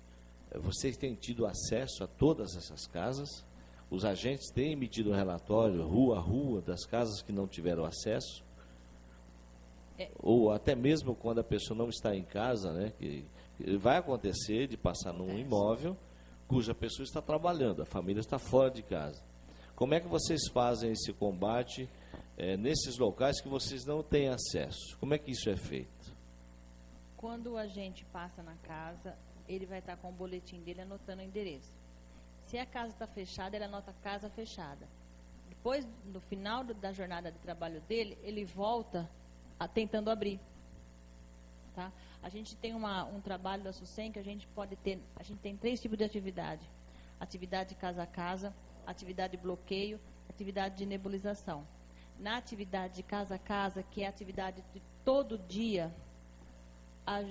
vocês têm tido acesso a todas essas casas? Os agentes têm emitido um relatório rua a rua das casas que não tiveram acesso? Ou até mesmo quando a pessoa não está em casa, né, que vai acontecer de passar num imóvel cuja pessoa está trabalhando, a família está fora de casa. Como é que vocês fazem esse combate nesses locais que vocês não têm acesso? Como é que isso é feito? Quando a gente passa na casa, ele vai estar com o boletim dele anotando o endereço. Se a casa está fechada, ele anota casa fechada. Depois, no final da jornada de trabalho dele, ele volta tentando abrir. Tá? A gente tem um trabalho da SUSEM que a gente tem 3 tipos de atividade. Atividade casa a casa, atividade de bloqueio, atividade de nebulização. Na atividade de casa a casa, que é a atividade de todo dia,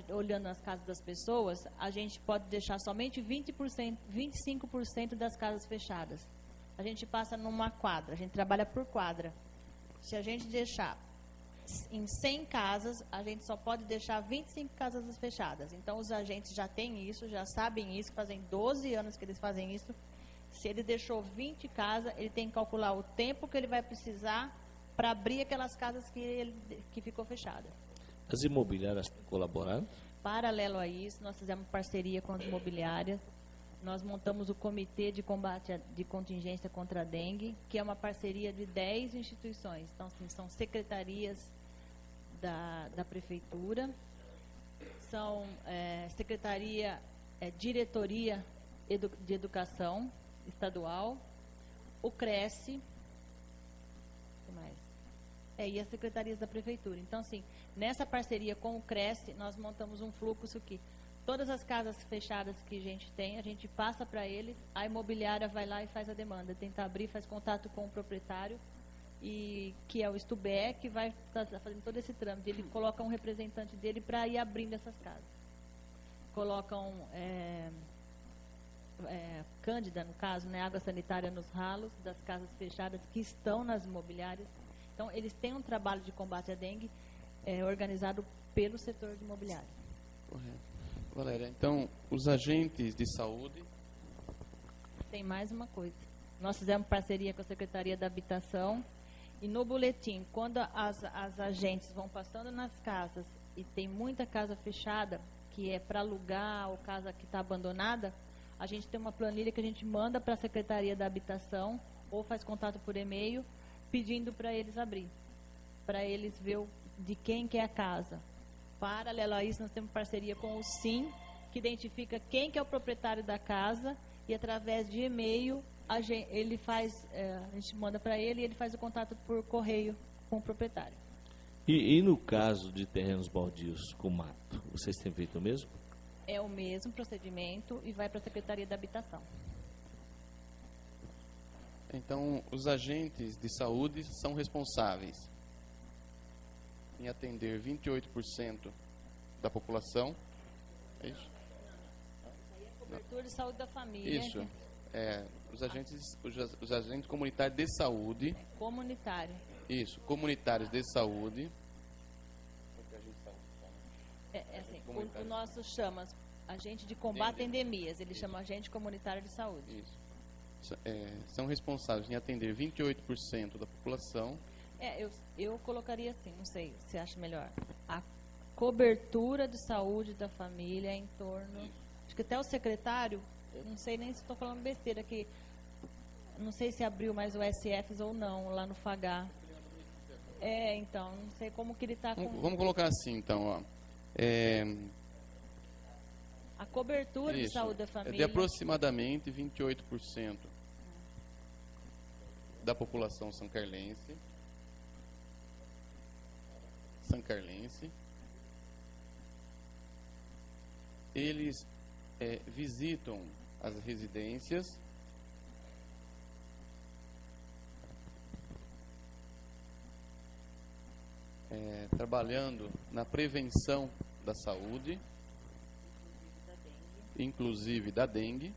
olhando as casas das pessoas, a gente pode deixar somente 25% das casas fechadas. A gente passa numa quadra, a gente trabalha por quadra. Se a gente deixar em 100 casas, a gente só pode deixar 25 casas fechadas. Então, os agentes já têm isso, já sabem isso, fazem 12 anos que eles fazem isso. Se ele deixou 20 casas, ele tem que calcular o tempo que ele vai precisar para abrir aquelas casas que ficou fechada. As imobiliárias têm colaborado? Paralelo a isso, nós fizemos parceria com as imobiliárias. Nós montamos o Comitê de Combate de Contingência contra a Dengue, que é uma parceria de 10 instituições. Então, assim, são secretarias da Prefeitura, são Diretoria de Educação Estadual, o Cresce, o que mais? E as secretarias da Prefeitura. Então, assim, nessa parceria com o Cresce, nós montamos um fluxo que todas as casas fechadas que a gente passa para eles, a imobiliária vai lá e faz a demanda, tenta abrir, faz contato com o proprietário, que é o Estubé, que vai estar fazendo todo esse trâmite. Ele coloca um representante dele para ir abrindo essas casas. Colocam Cândida, no caso, né, água sanitária nos ralos das casas fechadas que estão nas imobiliárias. Então, eles têm um trabalho de combate à dengue organizado pelo setor de imobiliário. Correto. Valéria, então, os agentes de saúde... Tem mais uma coisa. Nós fizemos parceria com a Secretaria da Habitação e no boletim, quando as agentes vão passando nas casas e tem muita casa fechada, que é para alugar ou casa que está abandonada, a gente tem uma planilha que a gente manda para a Secretaria da Habitação ou faz contato por e-mail pedindo para eles abrir, para eles ver de quem que é a casa. Paralelo a isso, nós temos parceria com o SIM, que identifica quem que é o proprietário da casa e através de e-mail a gente manda para ele e ele faz o contato por correio com o proprietário. E no caso de terrenos baldios com mato, vocês têm feito o mesmo? É o mesmo procedimento e vai para a Secretaria da Habitação. Então, os agentes de saúde são responsáveis em atender 28% da população. É isso? Cobertura de saúde da família. Isso. Os agentes comunitários de saúde. Comunitário. Isso, comunitários de saúde. Assim, o nosso chama agente de combate a endemias. Ele chama agente comunitário de saúde. Isso. São responsáveis em atender 28% da população. Eu colocaria assim, não sei se você acha melhor. A cobertura de saúde da família em torno... Acho que até o secretário, eu não sei nem se estou falando besteira, que não sei se abriu mais o SFs ou não, lá no FAGAR. Então, não sei como que ele está com... Vamos colocar assim, então, ó. A cobertura de saúde da família... É de aproximadamente 28% da população sancarlense. Eles visitam as residências trabalhando na prevenção da saúde, inclusive da dengue,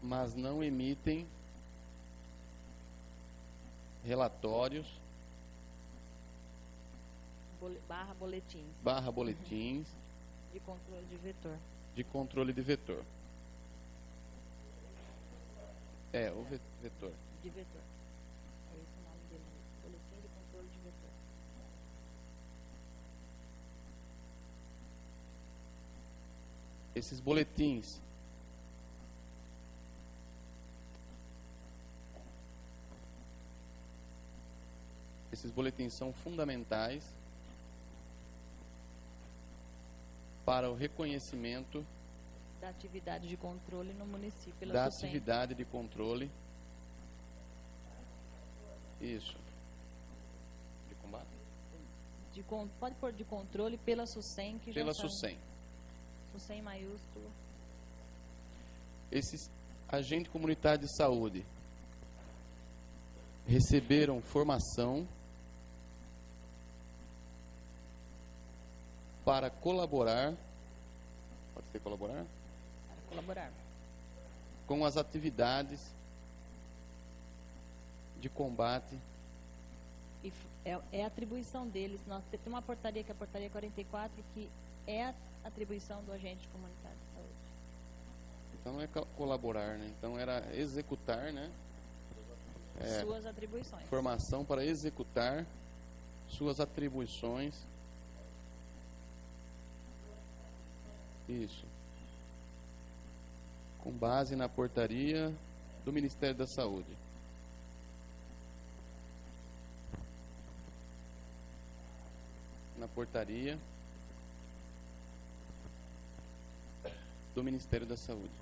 mas não emitem relatórios boletins de controle de vetor. De controle de vetor. O vetor. De vetor. É esse o nome dele. Boletim de controle de vetor. Esses boletins são fundamentais para o reconhecimento Da atividade de controle no município. Pela da SUSEM. atividade de controle. Isso. De combate? Pode pôr de controle pela SUSEM, que Pela já sabe. SUSEM. SUSEM maiúsculo. Esses agentes comunitários de saúde receberam formação para colaborar, pode ser colaborar, Para colaborar. com as atividades de combate. E é atribuição deles. Nós temos uma portaria, que é a portaria 44, que é a atribuição do agente comunitário de saúde. Então não é colaborar, né? Então era executar, né? Suas atribuições. Formação para executar suas atribuições. Isso. Com base na portaria do Ministério da Saúde. Na portaria do Ministério da Saúde.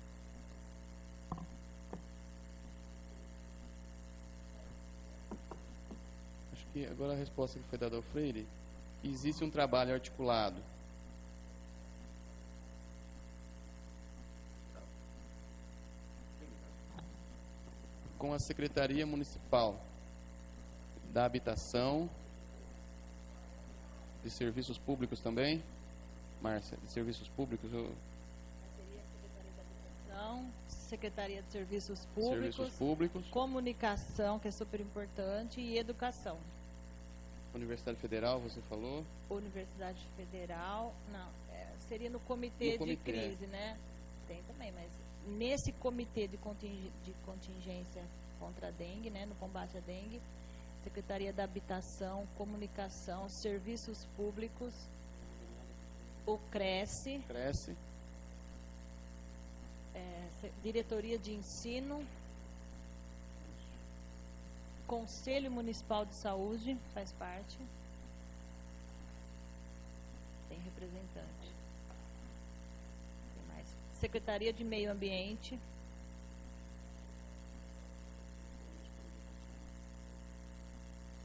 Acho que agora a resposta que foi dada ao Freire, existe um trabalho articulado com a Secretaria Municipal da Habitação, de Serviços Públicos também. Márcia, de Serviços Públicos, Secretaria de Serviços Públicos, Serviços Públicos, Comunicação, que é super importante, e Educação. Universidade Federal, você falou. Universidade Federal, não, seria no comitê, No comitê, de crise, né? Tem também, mas nesse comitê de contingência contra a dengue, né, no combate à dengue, Secretaria da Habitação, Comunicação, Serviços Públicos, o Cresce, Diretoria de Ensino, Conselho Municipal de Saúde, faz parte, tem representante. Tem mais. Secretaria de Meio Ambiente,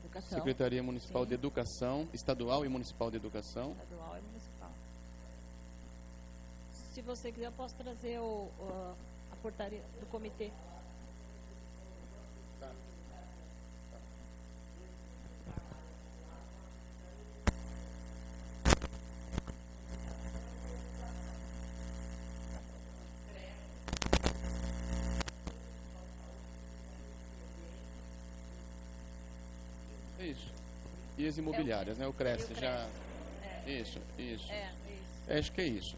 Educação, Secretaria Municipal sim, de Educação, Estadual e Municipal de Educação. estadual e municipal. Se você quiser, eu posso trazer a portaria do comitê. É isso. E as imobiliárias, né? O Cresce, E o já. Cresce, Isso. isso. Acho que é isso.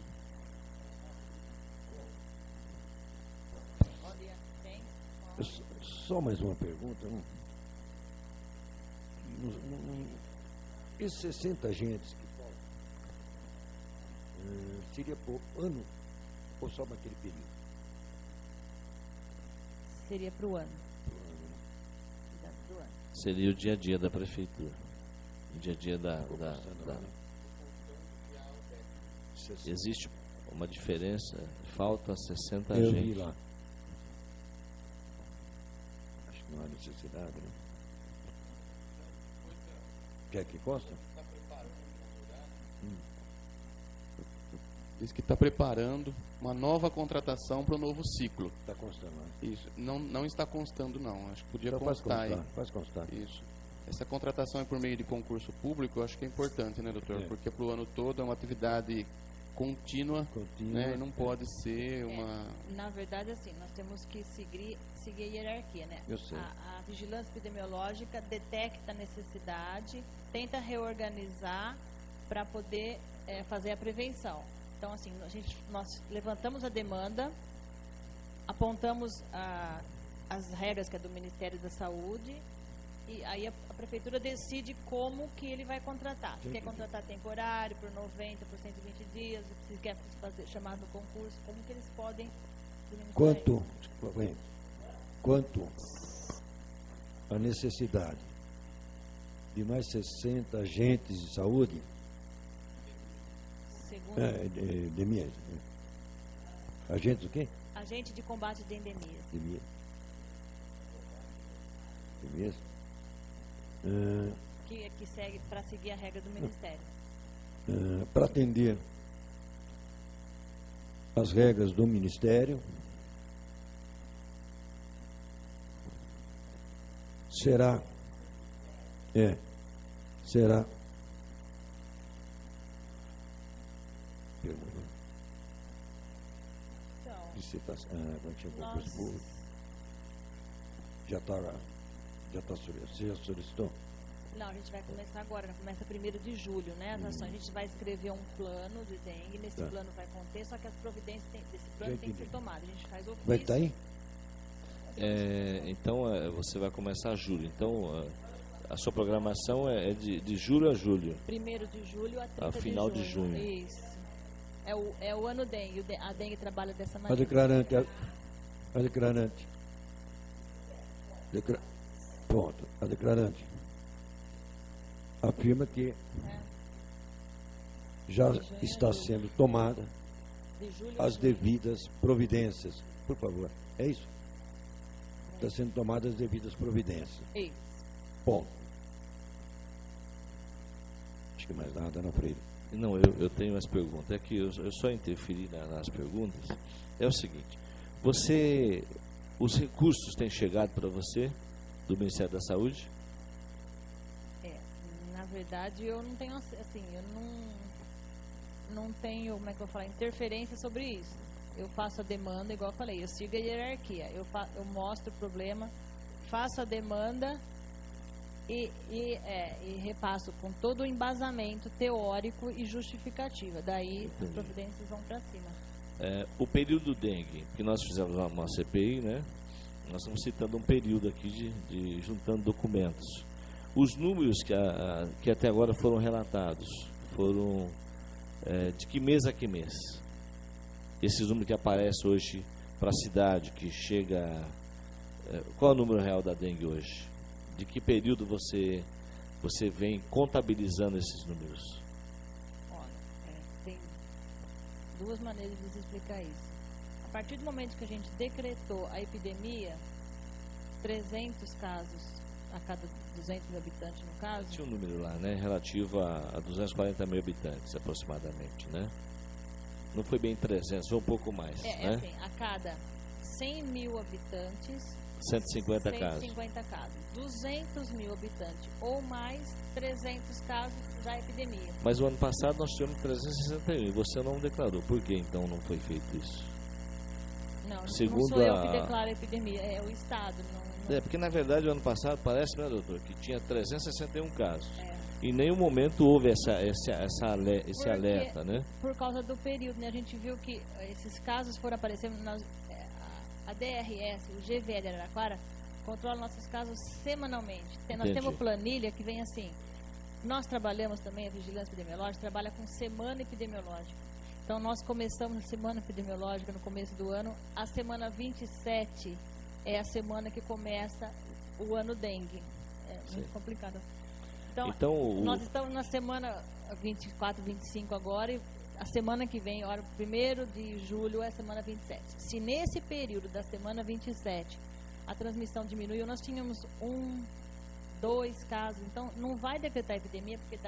Olha, tem. Só mais uma pergunta. Esses 60 agentes que faltam, seria por ano ou só naquele período? Seria para o ano. Do ano. Seria o dia a dia da prefeitura. O dia a dia da... Existe uma diferença, falta 60 Eu vi agentes. lá. Acho que não há necessidade, né? Quer que consta? Diz que está preparando uma nova contratação para o novo ciclo. Está constando lá. Isso. Não está constando, não. Acho que podia Então constar aí. faz constar. Isso. Essa contratação é por meio de concurso público, eu acho que é importante, né, doutor? É. Porque para o ano todo é uma atividade contínua, né? E não pode ser uma... Na verdade, assim, nós temos que seguir a hierarquia, né? Eu sei. A vigilância epidemiológica detecta a necessidade, tenta reorganizar para poder fazer a prevenção. Então, assim, nós levantamos a demanda, apontamos as regras que é do Ministério da Saúde, e aí a prefeitura decide como que ele vai contratar. Se quer contratar temporário, por 90, por 120 dias, se quer chamar no concurso, como que eles podem... Quanto a necessidade de mais 60 agentes de saúde, segundo. Endemias. Agentes do quê? Agente de combate de endemias. Endemias. Que segue para seguir a regra do Ministério. Para atender as regras do Ministério, será Então, licitação, como é que chama? nós, Concurso público. Você já solicitou? não, a gente vai começar agora, começa 1º de julho, né? As ações, a gente vai escrever um plano de dengue, nesse Tá. plano vai conter, só que as providências desse Já plano têm que ser entendi. tomadas. A gente faz ofício. Como é que está aí? Então, você vai começar em julho. Então, a sua programação é de julho a julho. 1º de julho a 30 A final de de junho. junho. Isso. É o ano dengue. A dengue trabalha dessa A maneira. declarante. Pronto. A declarante afirma que já está sendo tomada De julho a as junho. devidas providências. Por favor. É isso? Está sendo tomadas as devidas providências. Isso. Ponto. Acho que mais nada, não, Freire. Não, eu tenho umas perguntas. É que eu só interferi nas perguntas. É o seguinte: os recursos têm chegado para você do Ministério da Saúde? Na verdade, eu não tenho, assim, eu não tenho, como é que eu vou falar, interferência sobre isso. Eu faço a demanda, igual eu falei, eu sigo a hierarquia. Eu mostro o problema, faço a demanda e repasso com todo o embasamento teórico e justificativa. Daí as providências vão para cima. O período dengue, que nós fizemos uma CPI, né? Nós estamos citando um período aqui de juntando documentos. Os números que até agora foram relatados foram de que mês a que mês? Esses números que aparecem hoje para a cidade, que chega... qual é o número real da dengue hoje? De que período você vem contabilizando esses números? Olha, tem duas maneiras de se explicar isso. A partir do momento que a gente decretou a epidemia, 300 casos a cada 200 mil habitantes, no caso. Tinha um número lá, né? Relativo a 240 mil habitantes, aproximadamente, né? Não foi bem 300, foi um pouco mais, né? Assim, a cada 100 mil habitantes, 150 casos. 150 casos. 200 mil habitantes ou mais, 300 casos, já é epidemia. Mas o ano passado nós tivemos 361 e você não declarou. Por que então não foi feito isso? Não, Segundo não sou eu que declaro a epidemia, é o Estado. Porque na verdade o ano passado parece, né, doutor, que tinha 361 casos. É. Em nenhum momento houve esse alerta, né? Por causa do período, né? A gente viu que esses casos foram aparecendo, a DRS, o GVE de Araraquara, controla nossos casos semanalmente. Nós temos planilha que vem assim. Nós trabalhamos também, a Vigilância Epidemiológica trabalha com semana epidemiológica. Então nós começamos a semana epidemiológica no começo do ano. A semana 27 é a semana que começa o ano dengue. É muito complicado. Então nós estamos na semana 24, 25 agora, e a semana que vem, 1º de julho, é a semana 27. Se nesse período da semana 27 a transmissão diminuiu, nós tínhamos 1, 2 casos. Então não vai decretar epidemia, porque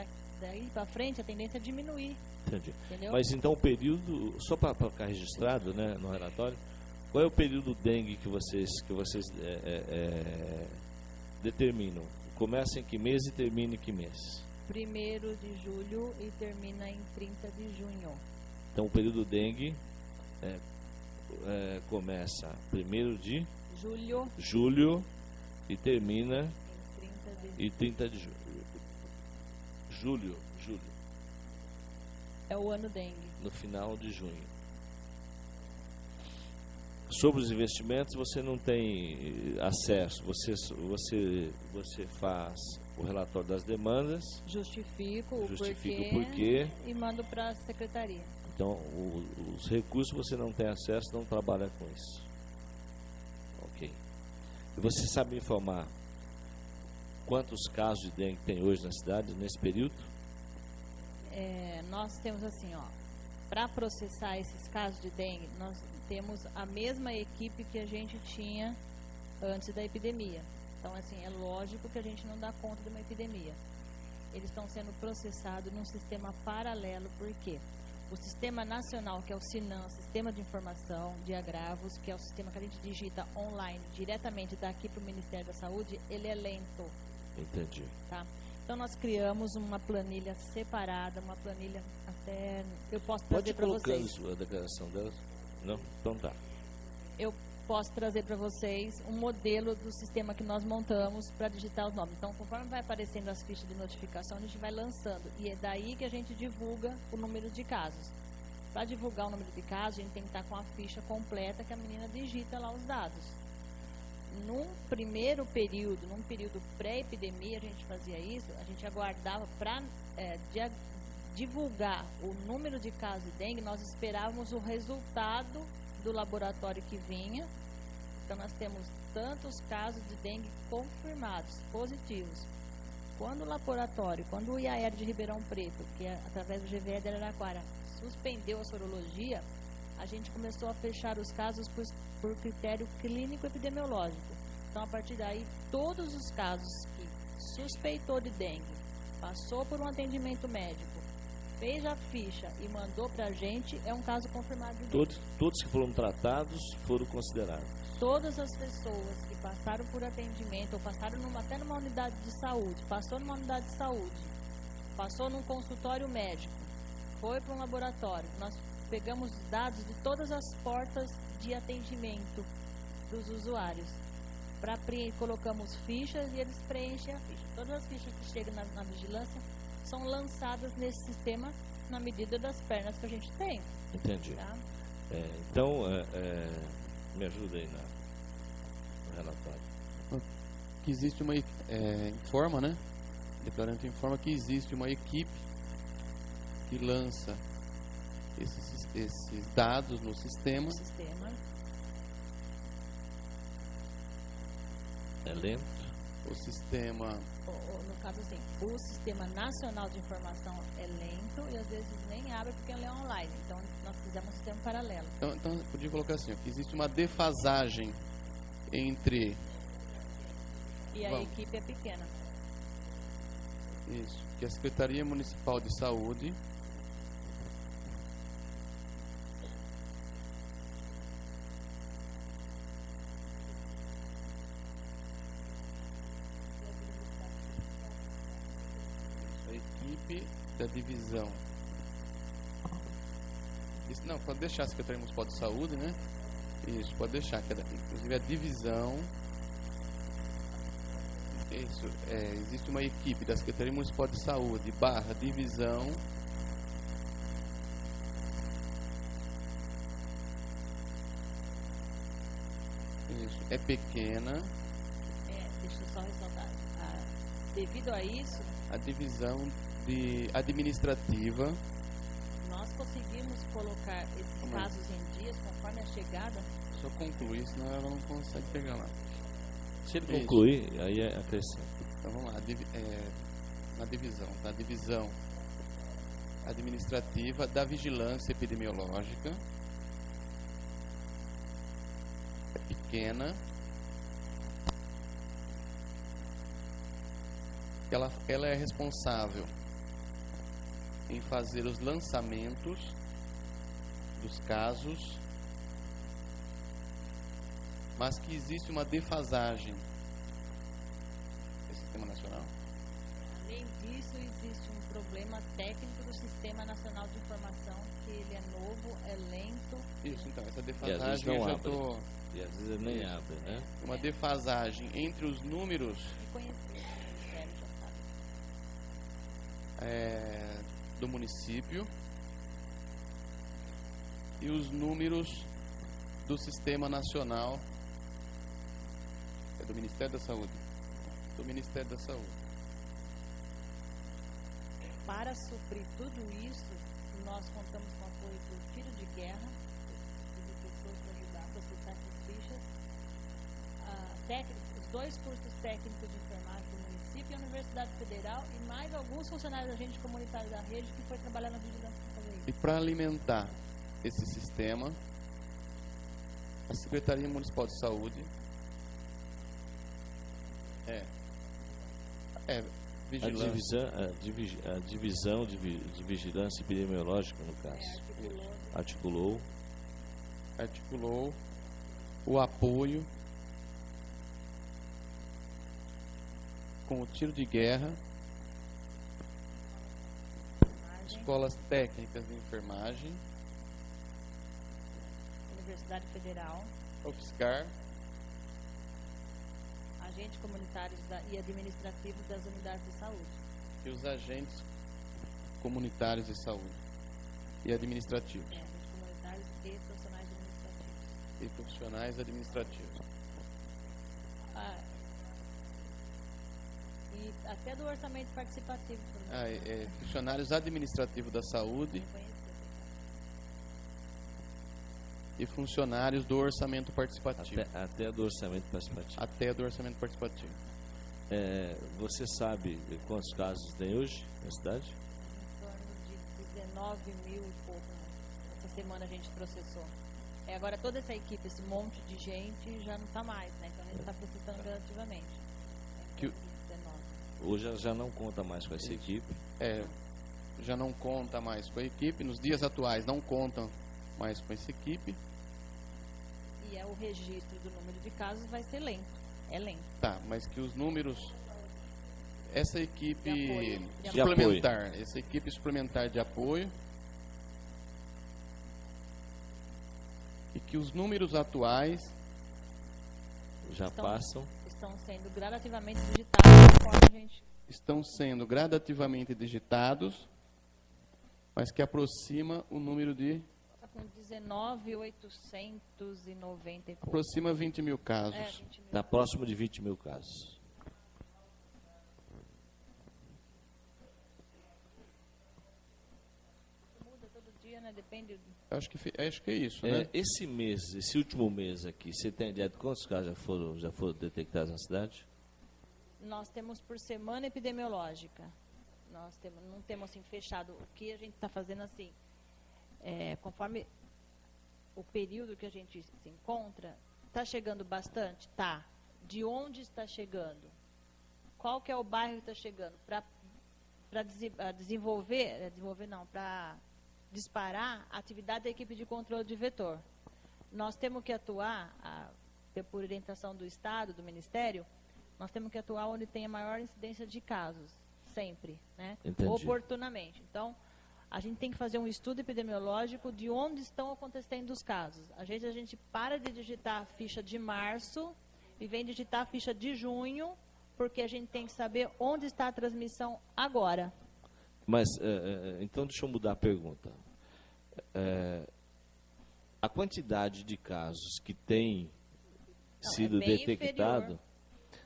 daí para frente a tendência é diminuir. Entendi. Entendeu? Mas então o período, só para ficar registrado, né, no relatório, qual é o período dengue que vocês determinam? Começa em que mês e termina em que mês? 1º de julho e termina em 30 de junho. Então o período dengue começa 1º de julho e termina em 30 de julho. Julho. É o ano dengue. No final de junho. Sobre os investimentos, você não tem acesso. Você faz o relatório das demandas. Justifico o porquê e mando para a secretaria. Então, os recursos você não tem acesso, não trabalha com isso. Ok. E você sabe me informar quantos casos de dengue tem hoje na cidade, nesse período? Nós temos assim, para processar esses casos de dengue, nós temos a mesma equipe que a gente tinha antes da epidemia. Então, assim, é lógico que a gente não dá conta de uma epidemia. Eles estão sendo processados num sistema paralelo, por quê? O Sistema Nacional, que é o SINAM, Sistema de Informação de Agravos, que é o sistema que a gente digita online, diretamente daqui para o Ministério da Saúde, ele é lento. Entendi. Tá? Então, nós criamos uma planilha separada, uma planilha até... Eu posso trazer para vocês. Pode colocar a declaração delas? Não? Então tá. Eu posso trazer para vocês um modelo do sistema que nós montamos para digitar os nomes. Então, conforme vai aparecendo as fichas de notificação, a gente vai lançando. E é daí que a gente divulga o número de casos. Para divulgar o número de casos, a gente tem que estar com a ficha completa que a menina digita lá os dados. Num primeiro período, num período pré-epidemia, a gente fazia isso, a gente aguardava para divulgar o número de casos de dengue, nós esperávamos o resultado do laboratório que vinha. Então, nós temos tantos casos de dengue confirmados, positivos. Quando o laboratório, quando o IAR de Ribeirão Preto, que é através do GVE de Araraquara, suspendeu a sorologia, a gente começou a fechar os casos por critério clínico-epidemiológico. Então, a partir daí, todos os casos que suspeitou de dengue, passou por um atendimento médico, fez a ficha e mandou para a gente, é um caso confirmado de dengue. Todos que foram tratados foram considerados. Todas as pessoas que passaram por atendimento, ou passaram até numa unidade de saúde, passou numa unidade de saúde, passou num consultório médico, foi para um laboratório, nós pegamos dados de todas as portas de atendimento dos usuários. Colocamos fichas e eles preenchem a ficha. Todas as fichas que chegam na vigilância são lançadas nesse sistema na medida das pernas que a gente tem. Entendi. Tá? Então, me ajuda aí no relatório. Que existe uma informa, né? Declarante informa que existe uma equipe que lança esses dados no sistema. É lento? O sistema... No caso assim, o Sistema Nacional de Informação é lento e às vezes nem abre porque ele é online. Então, nós fizemos um sistema paralelo. Então eu podia colocar assim, ó, que existe uma defasagem entre... E a equipe é pequena. Isso, que a Secretaria Municipal de Saúde... da divisão. Isso, não, pode deixar a Secretaria Municipal de Saúde, né? Isso, pode deixar. Inclusive a divisão. Isso, existe uma equipe da Secretaria Municipal de Saúde / divisão. Isso, é pequena. Deixa eu só ressaltar. Devido a isso, a divisão administrativa. Nós conseguimos colocar esses casos em dias conforme a chegada. Só concluir, senão ela não consegue pegar lá. Se ele concluir, aí acrescenta. Então vamos lá, na divisão, tá? Divisão administrativa da vigilância epidemiológica. É pequena. Ela é responsável em fazer os lançamentos dos casos, mas que existe uma defasagem do Sistema Nacional. Além disso, existe um problema técnico do Sistema Nacional de Informação, que ele é novo, é lento. Isso, então, essa E às vezes defasagem não eu já abre. estou... E às vezes nem abre, né? Uma defasagem entre os números do município e os números do Sistema Nacional do Ministério da Saúde. Do Ministério da Saúde. Para suprir tudo isso, nós contamos com o apoio do tiro de guerra, de pessoas para ajudar a processar essas fichas, os 2 cursos técnicos de enfermagem do município e a Universidade Federal e mais alguns funcionários da agente comunitário da rede que foi trabalhar na vigilância para fazer isso. E para alimentar esse sistema, a Secretaria Municipal de Saúde vigilância. A divisão de vigilância epidemiológica, no caso, articulou o apoio com o tiro de guerra, escolas técnicas de enfermagem, Universidade Federal, UFSCar, agentes comunitários e administrativos das unidades de saúde. e os agentes comunitários de saúde e administrativos. Agentes comunitários e profissionais administrativos. E profissionais administrativos. E até do orçamento participativo. Funcionários administrativos da saúde e funcionários do orçamento participativo. Até do orçamento participativo. Até do orçamento participativo. Você sabe quantos casos tem hoje na cidade? Em torno de 19 mil e pouco. Essa semana a gente processou. Agora toda essa equipe, esse monte de gente já não está mais, né? Então a gente está processando gradativamente. Hoje já não conta mais com essa equipe. Já não conta mais com a equipe. Nos dias atuais não contam mais com essa equipe. E o registro do número de casos vai ser lento. É lento. Tá, mas que os números... Essa equipe de suplementar, essa equipe suplementar de apoio, e que os números atuais estão sendo gradativamente digitados conforme a gente... Estão sendo gradativamente digitados, mas que aproxima o número de... Está com 19.890 e pouco. Aproxima 20 mil casos. 20 mil. Está próximo de 20 mil casos. Muda todo dia, né? Depende... Acho que é isso, né? Esse último mês aqui, você tem ideia de quantos casos já foram detectados na cidade? Nós temos por semana epidemiológica. Não temos assim fechado. O que a gente está fazendo assim, conforme o período que a gente se encontra, está chegando bastante? Tá. De onde está chegando? Qual que é o bairro que está chegando? Para para disparar a atividade da equipe de controle de vetor. Nós temos que atuar, por orientação do Estado, do Ministério, nós temos que atuar onde tem a maior incidência de casos, sempre, né? Oportunamente. Então, a gente tem que fazer um estudo epidemiológico de onde estão acontecendo os casos. Às vezes a gente para de digitar a ficha de março e vem digitar a ficha de junho, porque a gente tem que saber onde está a transmissão agora. Mas, então, deixa eu mudar a pergunta. A quantidade de casos que tem sido detectado, inferior.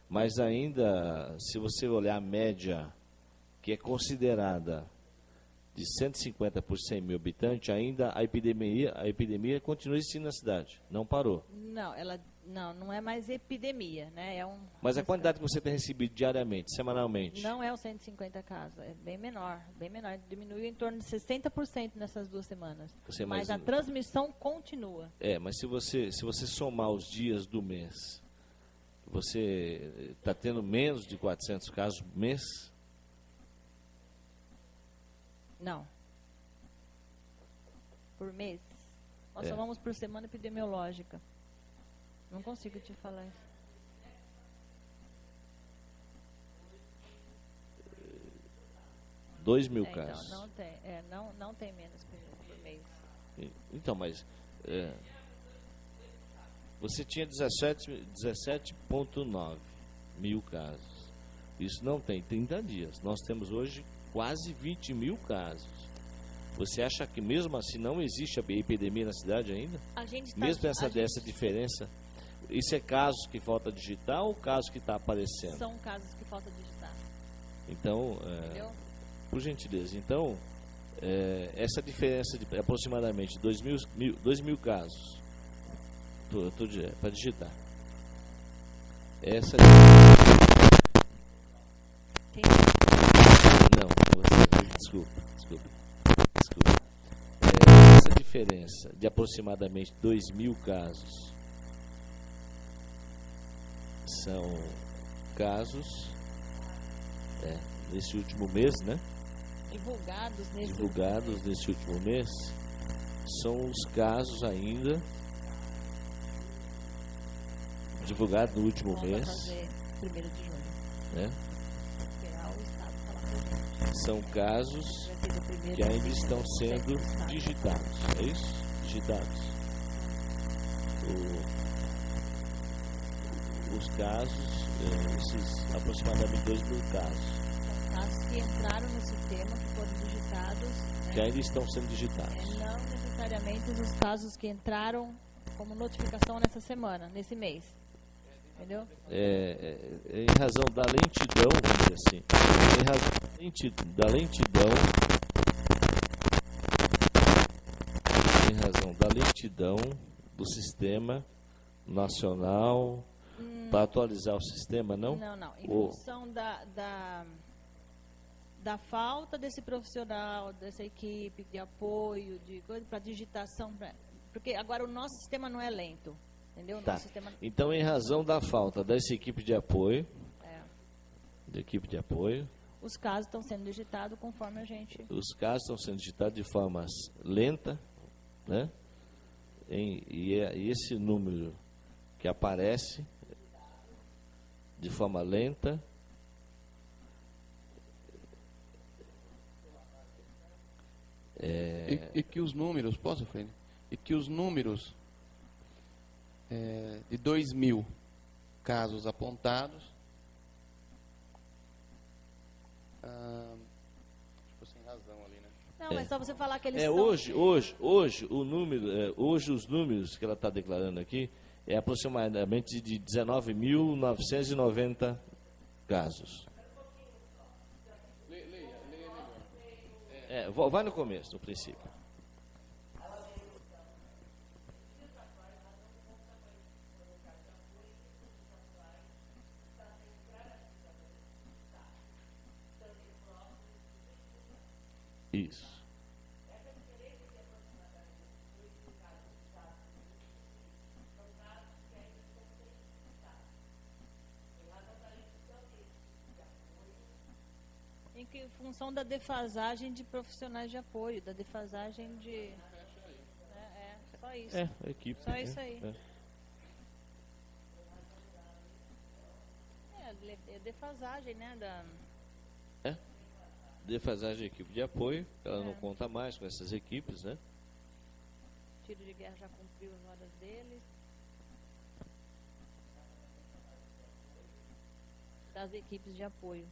Mas ainda, se você olhar a média, que é considerada de 150 por 100 mil habitantes, ainda a epidemia continua existindo na cidade, não parou. Não é mais epidemia, né? Mas a quantidade que você tem recebido diariamente, semanalmente? Não é os 150 casos, é bem menor, diminuiu em torno de 60% nessas 2 semanas. Mas a transmissão continua. Mas se você somar os dias do mês, você está tendo menos de 400 casos mês? Não. Por mês. Nós somamos por semana epidemiológica. Não consigo te falar isso. 2 mil casos. Então, não tem menos por mês. Então, mas você tinha 17,9 mil casos. Isso não tem 30 dias. Nós temos hoje quase 20 mil casos. Você acha que mesmo assim não existe a epidemia na cidade ainda? Mesmo dessa diferença? Isso é casos que falta digitar ou casos que está aparecendo? São casos que falta digitar. Então, por gentileza, então, essa diferença de aproximadamente 2 mil casos para digitar. Essa não, desculpa. diferença de aproximadamente 2.000 casos são casos nesse último mês, né? Divulgados nesse último mês, são os casos ainda divulgados no último mês. Fazer 1º de junho. Né? Esperar o Estado falar pra gente. São casos Vai ser do primeiro que ainda de estão junho, sendo do Estado. digitados. É isso? Digitados. Os casos, esses aproximadamente 2.000 casos, São casos que entraram no sistema, que foram digitados. Né? que ainda estão sendo digitados. Não necessariamente os casos que entraram como notificação nessa semana, nesse mês. Entendeu? Em razão da lentidão, vamos dizer assim, em razão da lentidão do sistema nacional para atualizar o sistema, não? Não. Em função da falta desse profissional, dessa equipe de apoio, de coisa para digitação, porque agora o nosso sistema não é lento, entendeu? O Tá. nosso sistema Então, em razão da falta dessa equipe de apoio, os casos estão sendo digitados conforme a gente. os casos estão sendo digitados de forma lenta, né? E esse número que aparece de forma lenta E que os números, posso, Freire? E que os números de 2.000 casos apontados, sem razão ali, né? Não, é só você falar que eles hoje os números que ela está declarando aqui é aproximadamente de 19.990 casos. Vai no começo, no princípio. Isso. Em função da defasagem de profissionais de apoio, da defasagem de. Só isso. A equipe. Só isso aí. Defasagem, né? Defasagem da equipe de apoio, ela não conta mais com essas equipes, né? O tiro de guerra já cumpriu as horas deles. Das equipes de apoio.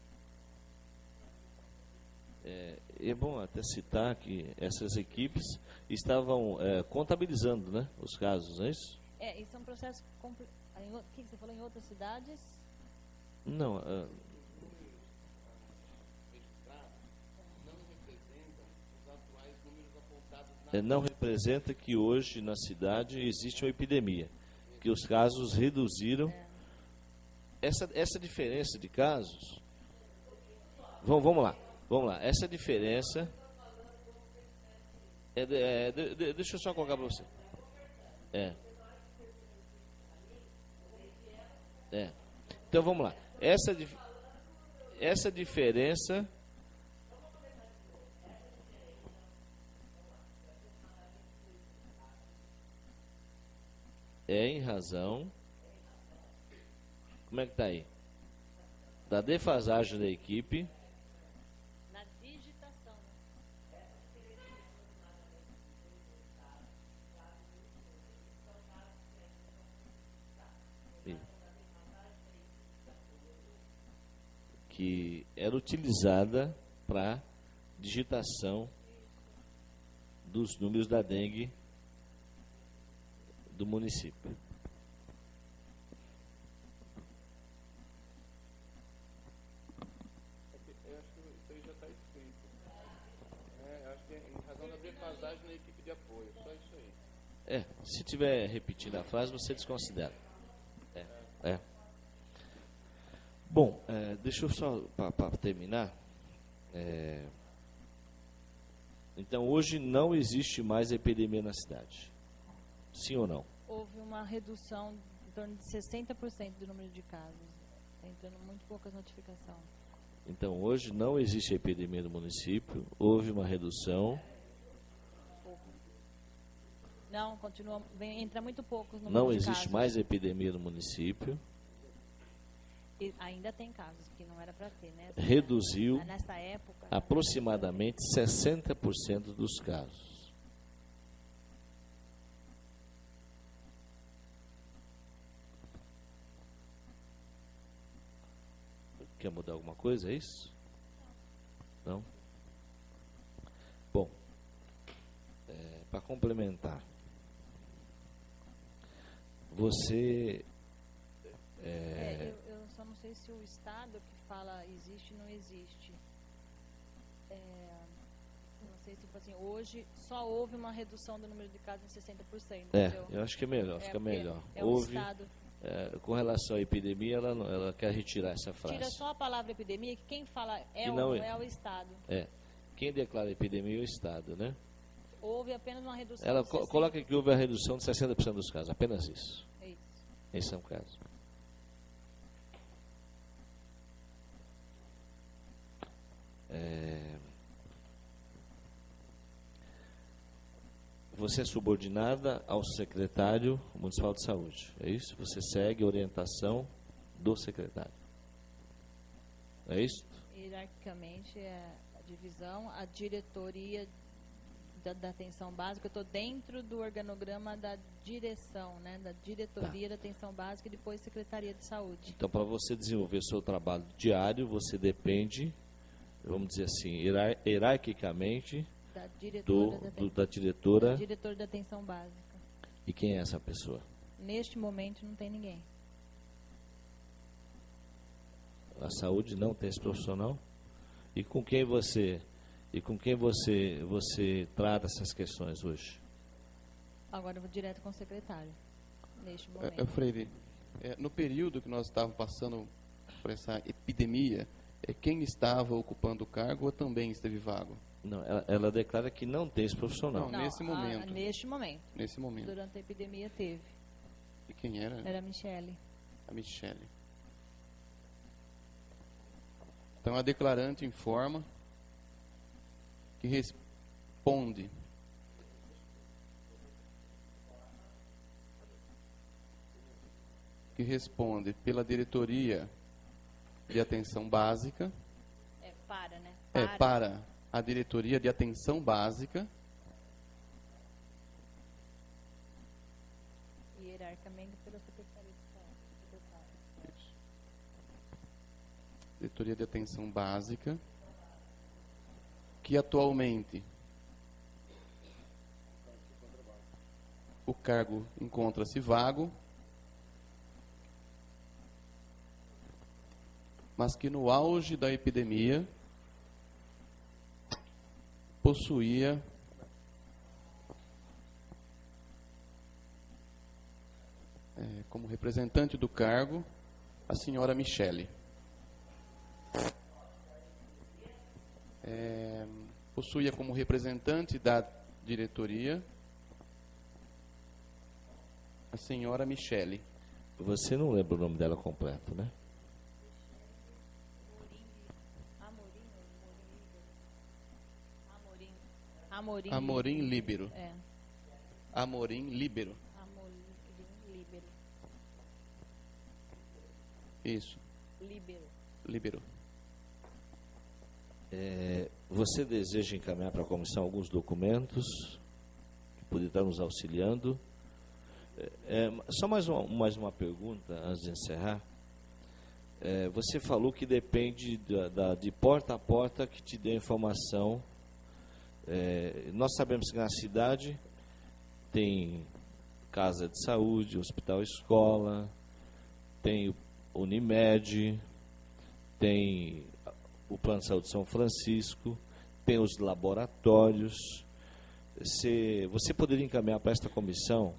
É bom até citar que essas equipes estavam contabilizando, né, os casos, não é isso? Isso é um processo complicado. O que você falou em outras cidades? Não. Não representa que hoje na cidade existe uma epidemia, que os casos reduziram. Essa diferença de casos. Vamos lá. Essa diferença. Deixa eu só colocar para você. Então vamos lá. Essa diferença. Em razão. Como é que está aí? Da defasagem da equipe. Na digitação. Que era utilizada para digitação dos números da dengue do município. Eu acho que isso aí já está escrito. Eu acho que é em razão da defasagem na equipe de apoio. Só isso aí. Se tiver repetindo a frase, você desconsidera. Bom, deixa eu só, para terminar, Então, hoje não existe mais epidemia na cidade. Sim ou não? Houve uma redução em torno de 60% do número de casos. Está entrando muito poucas notificações. Então, hoje não existe epidemia no município, houve uma redução. Não, continua, entra muito poucos no Não número de existe casos. mais epidemia no município. E ainda tem casos que não era para ter, né? Reduziu Nessa época. aproximadamente 60% dos casos. Quer mudar alguma coisa, é isso? Não? Bom, para complementar, você... Eu só não sei se o Estado que fala existe não existe. Não sei se, tipo assim, hoje só houve uma redução do número de casos em 60%. Entendeu? eu acho que é melhor, fica melhor. É Houve, o Estado. com relação à epidemia, ela quer retirar essa frase. Tira só a palavra epidemia, que quem fala Que ou não não é. é o Estado. Quem declara epidemia é o Estado, né? Houve apenas uma redução. Ela de 60%. coloca que houve a redução de 60% dos casos, apenas isso. É isso. Esse é o caso. Você é subordinada ao secretário municipal de saúde, é isso? Você segue a orientação do secretário. É isso? Hierarquicamente, a divisão, a diretoria da atenção básica, eu estou dentro do organograma da direção, né, da diretoria da atenção básica e depois Secretaria de Saúde. Então, para você desenvolver o seu trabalho diário, você depende, vamos dizer assim, hierarquicamente, Da diretora da diretora. diretor da atenção básica. E quem é essa pessoa? Neste momento não tem ninguém. A saúde não tem esse profissional? E com quem você trata essas questões hoje? Agora eu vou direto com o secretário. Neste momento. Freire, no período que nós estávamos passando por essa epidemia, quem estava ocupando o cargo ou também esteve vago? Não, ela declara que não tem esse profissional. Não, nesse momento. Neste momento. Nesse momento. Durante a epidemia teve. E quem era? Era a Michele. A Michele. Então, a declarante informa que responde pela diretoria de atenção básica. Né? Para a diretoria de atenção básica. Hierarquicamente pela Secretaria de Saúde. Isso. Diretoria de atenção básica, que atualmente o cargo encontra-se vago, mas que no auge da epidemia possuía como representante do cargo a senhora Michele. Possuía como representante da diretoria a senhora Michele. Você não lembra o nome dela completo, né? Amorim Líbero. É. Amorim Líbero. Amorim Líbero. Isso. Líbero. Você deseja encaminhar para a comissão alguns documentos que poderiam estar nos auxiliando? Só mais uma pergunta antes de encerrar. Você falou que depende de porta a porta que te dê a informação. Nós sabemos que na cidade tem casa de saúde, hospital escola, tem Unimed, tem o Plano de Saúde de São Francisco, tem os laboratórios. Você poderia encaminhar para esta comissão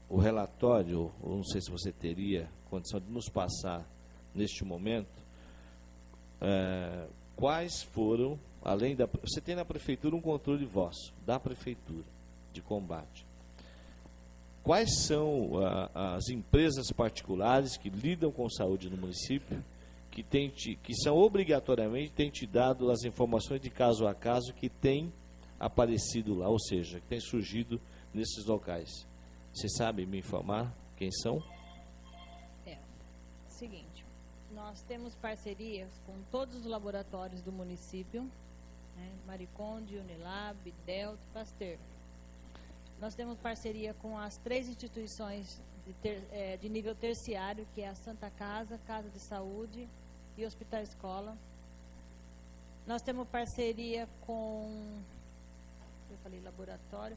o relatório, ou não sei se você teria condição de nos passar neste momento, quais foram além da... Você tem na prefeitura um controle vosso, da prefeitura, de combate. Quais são as empresas particulares que lidam com saúde no município, que são obrigatoriamente, têm te dado as informações de caso a caso que tem aparecido lá, ou seja, que tem surgido nesses locais? Você sabe me informar quem são? Seguinte, nós temos parcerias com todos os laboratórios do município, né, Mariconde, Unilab, Delta, Pasteur. Nós temos parceria com as 3 instituições de nível terciário, que é a Santa Casa, Casa de Saúde e Hospital Escola. Nós temos parceria com, eu falei laboratório,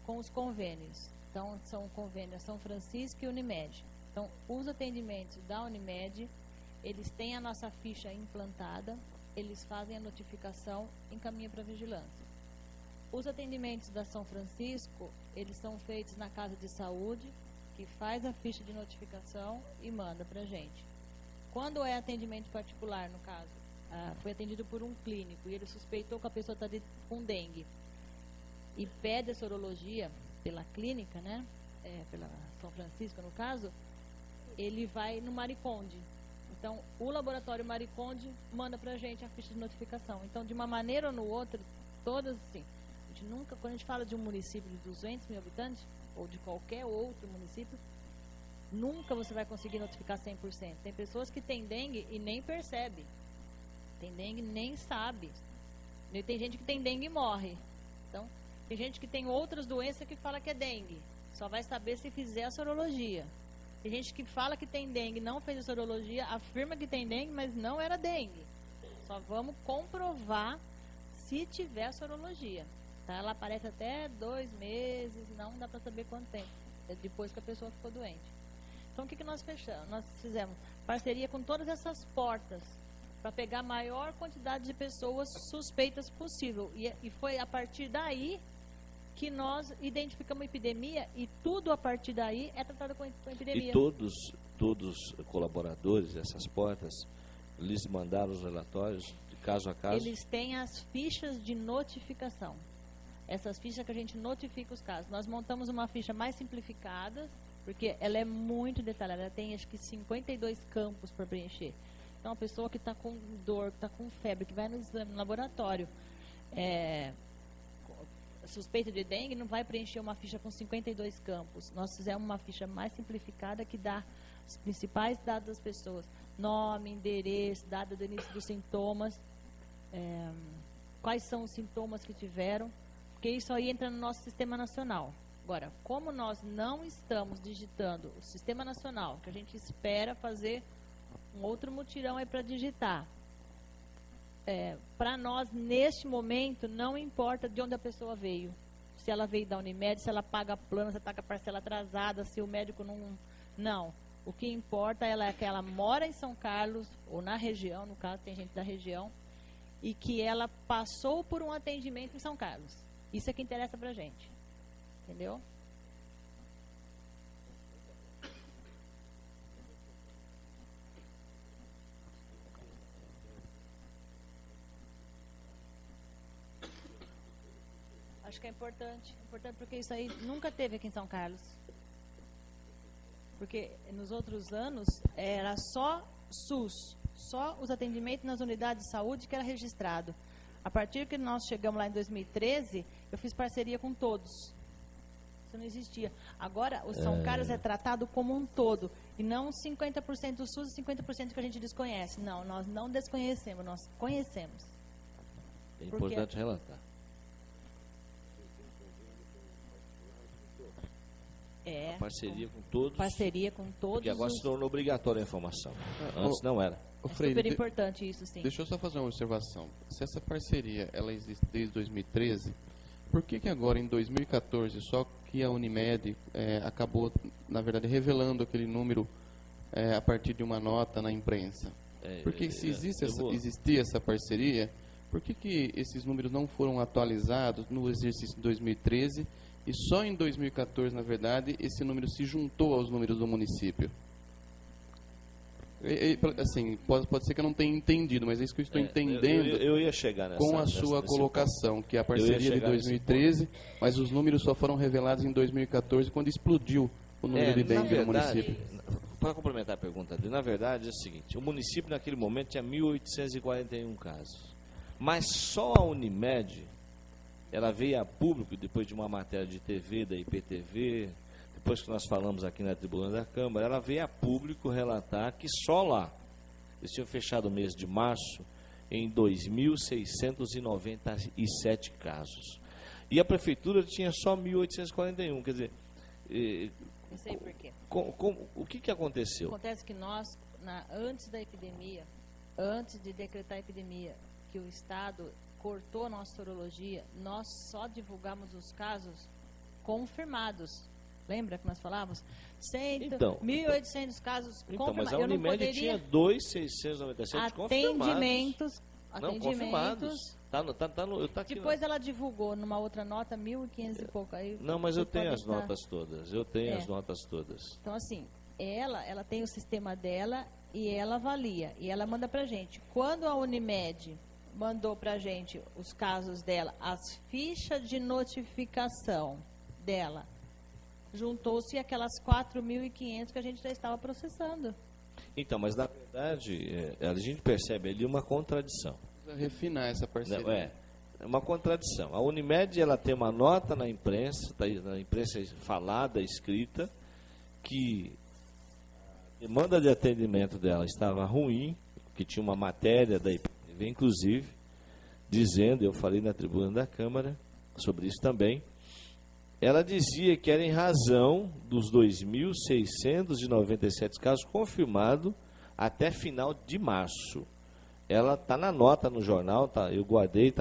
com os convênios. Então, são convênios São Francisco e Unimed. Então, os atendimentos da Unimed, eles têm a nossa ficha implantada, eles fazem a notificação, encaminham para a vigilância. Os atendimentos da São Francisco, eles são feitos na Casa de Saúde, que faz a ficha de notificação e manda para a gente. Quando é atendimento particular, no caso, foi atendido por um clínico e ele suspeitou que a pessoa está com dengue e pede a sorologia pela clínica, né, pela São Francisco, no caso, ele vai no Mariconde. Então, o laboratório Mariconde manda para a gente a ficha de notificação. Então, de uma maneira ou no outra, todas assim, a gente nunca, quando a gente fala de um município de 200 mil habitantes, ou de qualquer outro município, nunca você vai conseguir notificar 100%. Tem pessoas que têm dengue e nem percebe. Tem dengue e nem sabe. E tem gente que tem dengue e morre. Então, tem gente que tem outras doenças que fala que é dengue. Só vai saber se fizer a sorologia. Tem gente que fala que tem dengue, não fez a sorologia, afirma que tem dengue, mas não era dengue. Só vamos comprovar se tiver a sorologia. Tá? Ela aparece até 2 meses, não dá para saber quanto tempo. É depois que a pessoa ficou doente. Então, o que nós fechamos? Nós fizemos parceria com todas essas portas para pegar a maior quantidade de pessoas suspeitas possível. E foi a partir daí que nós identificamos a epidemia e tudo a partir daí é tratado com epidemia. E todos os colaboradores dessas portas, lhes mandaram os relatórios de caso a caso? Eles têm as fichas de notificação. Essas fichas que a gente notifica os casos. Nós montamos uma ficha mais simplificada, porque ela é muito detalhada. Ela tem, acho que, 52 campos para preencher. Então, a pessoa que está com dor, que está com febre, que vai no exame, no laboratório, suspeita de dengue, não vai preencher uma ficha com 52 campos. Nós fizemos uma ficha mais simplificada que dá os principais dados das pessoas. Nome, endereço, data do início dos sintomas, quais são os sintomas que tiveram, porque isso aí entra no nosso Sistema Nacional. Agora, como nós não estamos digitando o Sistema Nacional, que a gente espera fazer um outro mutirão aí para digitar, para nós, neste momento, não importa de onde a pessoa veio. Se ela veio da Unimed, se ela paga plano, se ela está com a parcela atrasada, se o médico não... Não. O que importa é que ela mora em São Carlos, ou na região, no caso, tem gente da região, e que ela passou por um atendimento em São Carlos. Isso é que interessa para a gente. Entendeu? Acho que é importante porque isso aí nunca teve aqui em São Carlos. Porque nos outros anos era só SUS, só os atendimentos nas unidades de saúde que era registrado. A partir que nós chegamos lá em 2013, eu fiz parceria com todos. Isso não existia. Agora, o São Carlos é tratado como um todo, e não 50% do SUS e 50% que a gente desconhece. Não, nós não desconhecemos, nós conhecemos. É importante relatar. A parceria com todos. Parceria com todos. Porque agora se tornou obrigatória a informação. Antes não era. É super importante isso, sim. Deixa eu só fazer uma observação. Se essa parceria ela existe desde 2013, por que agora, em 2014, só que a Unimed acabou, na verdade, revelando aquele número a partir de uma nota na imprensa? Porque se existia essa parceria, por que esses números não foram atualizados no exercício de 2013 e só em 2014, na verdade, esse número se juntou aos números do município? Assim, pode ser que eu não tenha entendido, mas é isso que eu estou entendendo. Eu ia chegar nessa, com a sua colocação, que é a parceria de 2013, mas os números só foram revelados em 2014, quando explodiu o número de dengue no município. Para complementar a pergunta dele, na verdade é o seguinte, o município naquele momento tinha 1.841 casos, mas só a Unimed, ela veio a público, depois de uma matéria de TV, da IPTV, depois que nós falamos aqui na tribuna da Câmara, ela veio a público relatar que só lá, eles tinham fechado o mês de março em 2.697 casos. E a prefeitura tinha só 1.841, quer dizer... Não sei por quê. O que aconteceu? Acontece que nós, antes da epidemia, antes de decretar a epidemia, que o Estado cortou a nossa sorologia, nós só divulgamos os casos confirmados. Lembra que nós falávamos? 1.800 casos confirmados. Mas a Unimed tinha 2.697 confirmados. Confirmados. Tá aqui, depois ela divulgou numa outra nota 1.500 e pouco. Aí não, mas eu tenho as notas todas. As notas todas. Então, assim, ela tem o sistema dela e ela avalia. E ela manda pra gente. Quando a Unimed mandou pra gente os casos dela, as fichas de notificação dela, juntou-se aquelas 4.500 que a gente já estava processando. Então, mas na verdade, a gente percebe ali uma contradição. Precisa refinar essa parceria. É uma contradição. A Unimed, ela tem uma nota na imprensa falada, escrita, que a demanda de atendimento dela estava ruim, que tinha uma matéria da IPTV, inclusive, dizendo, eu falei na tribuna da Câmara sobre isso também, ela dizia que era em razão dos 2.697 casos confirmados até final de março. Ela está na nota no jornal, eu guardei,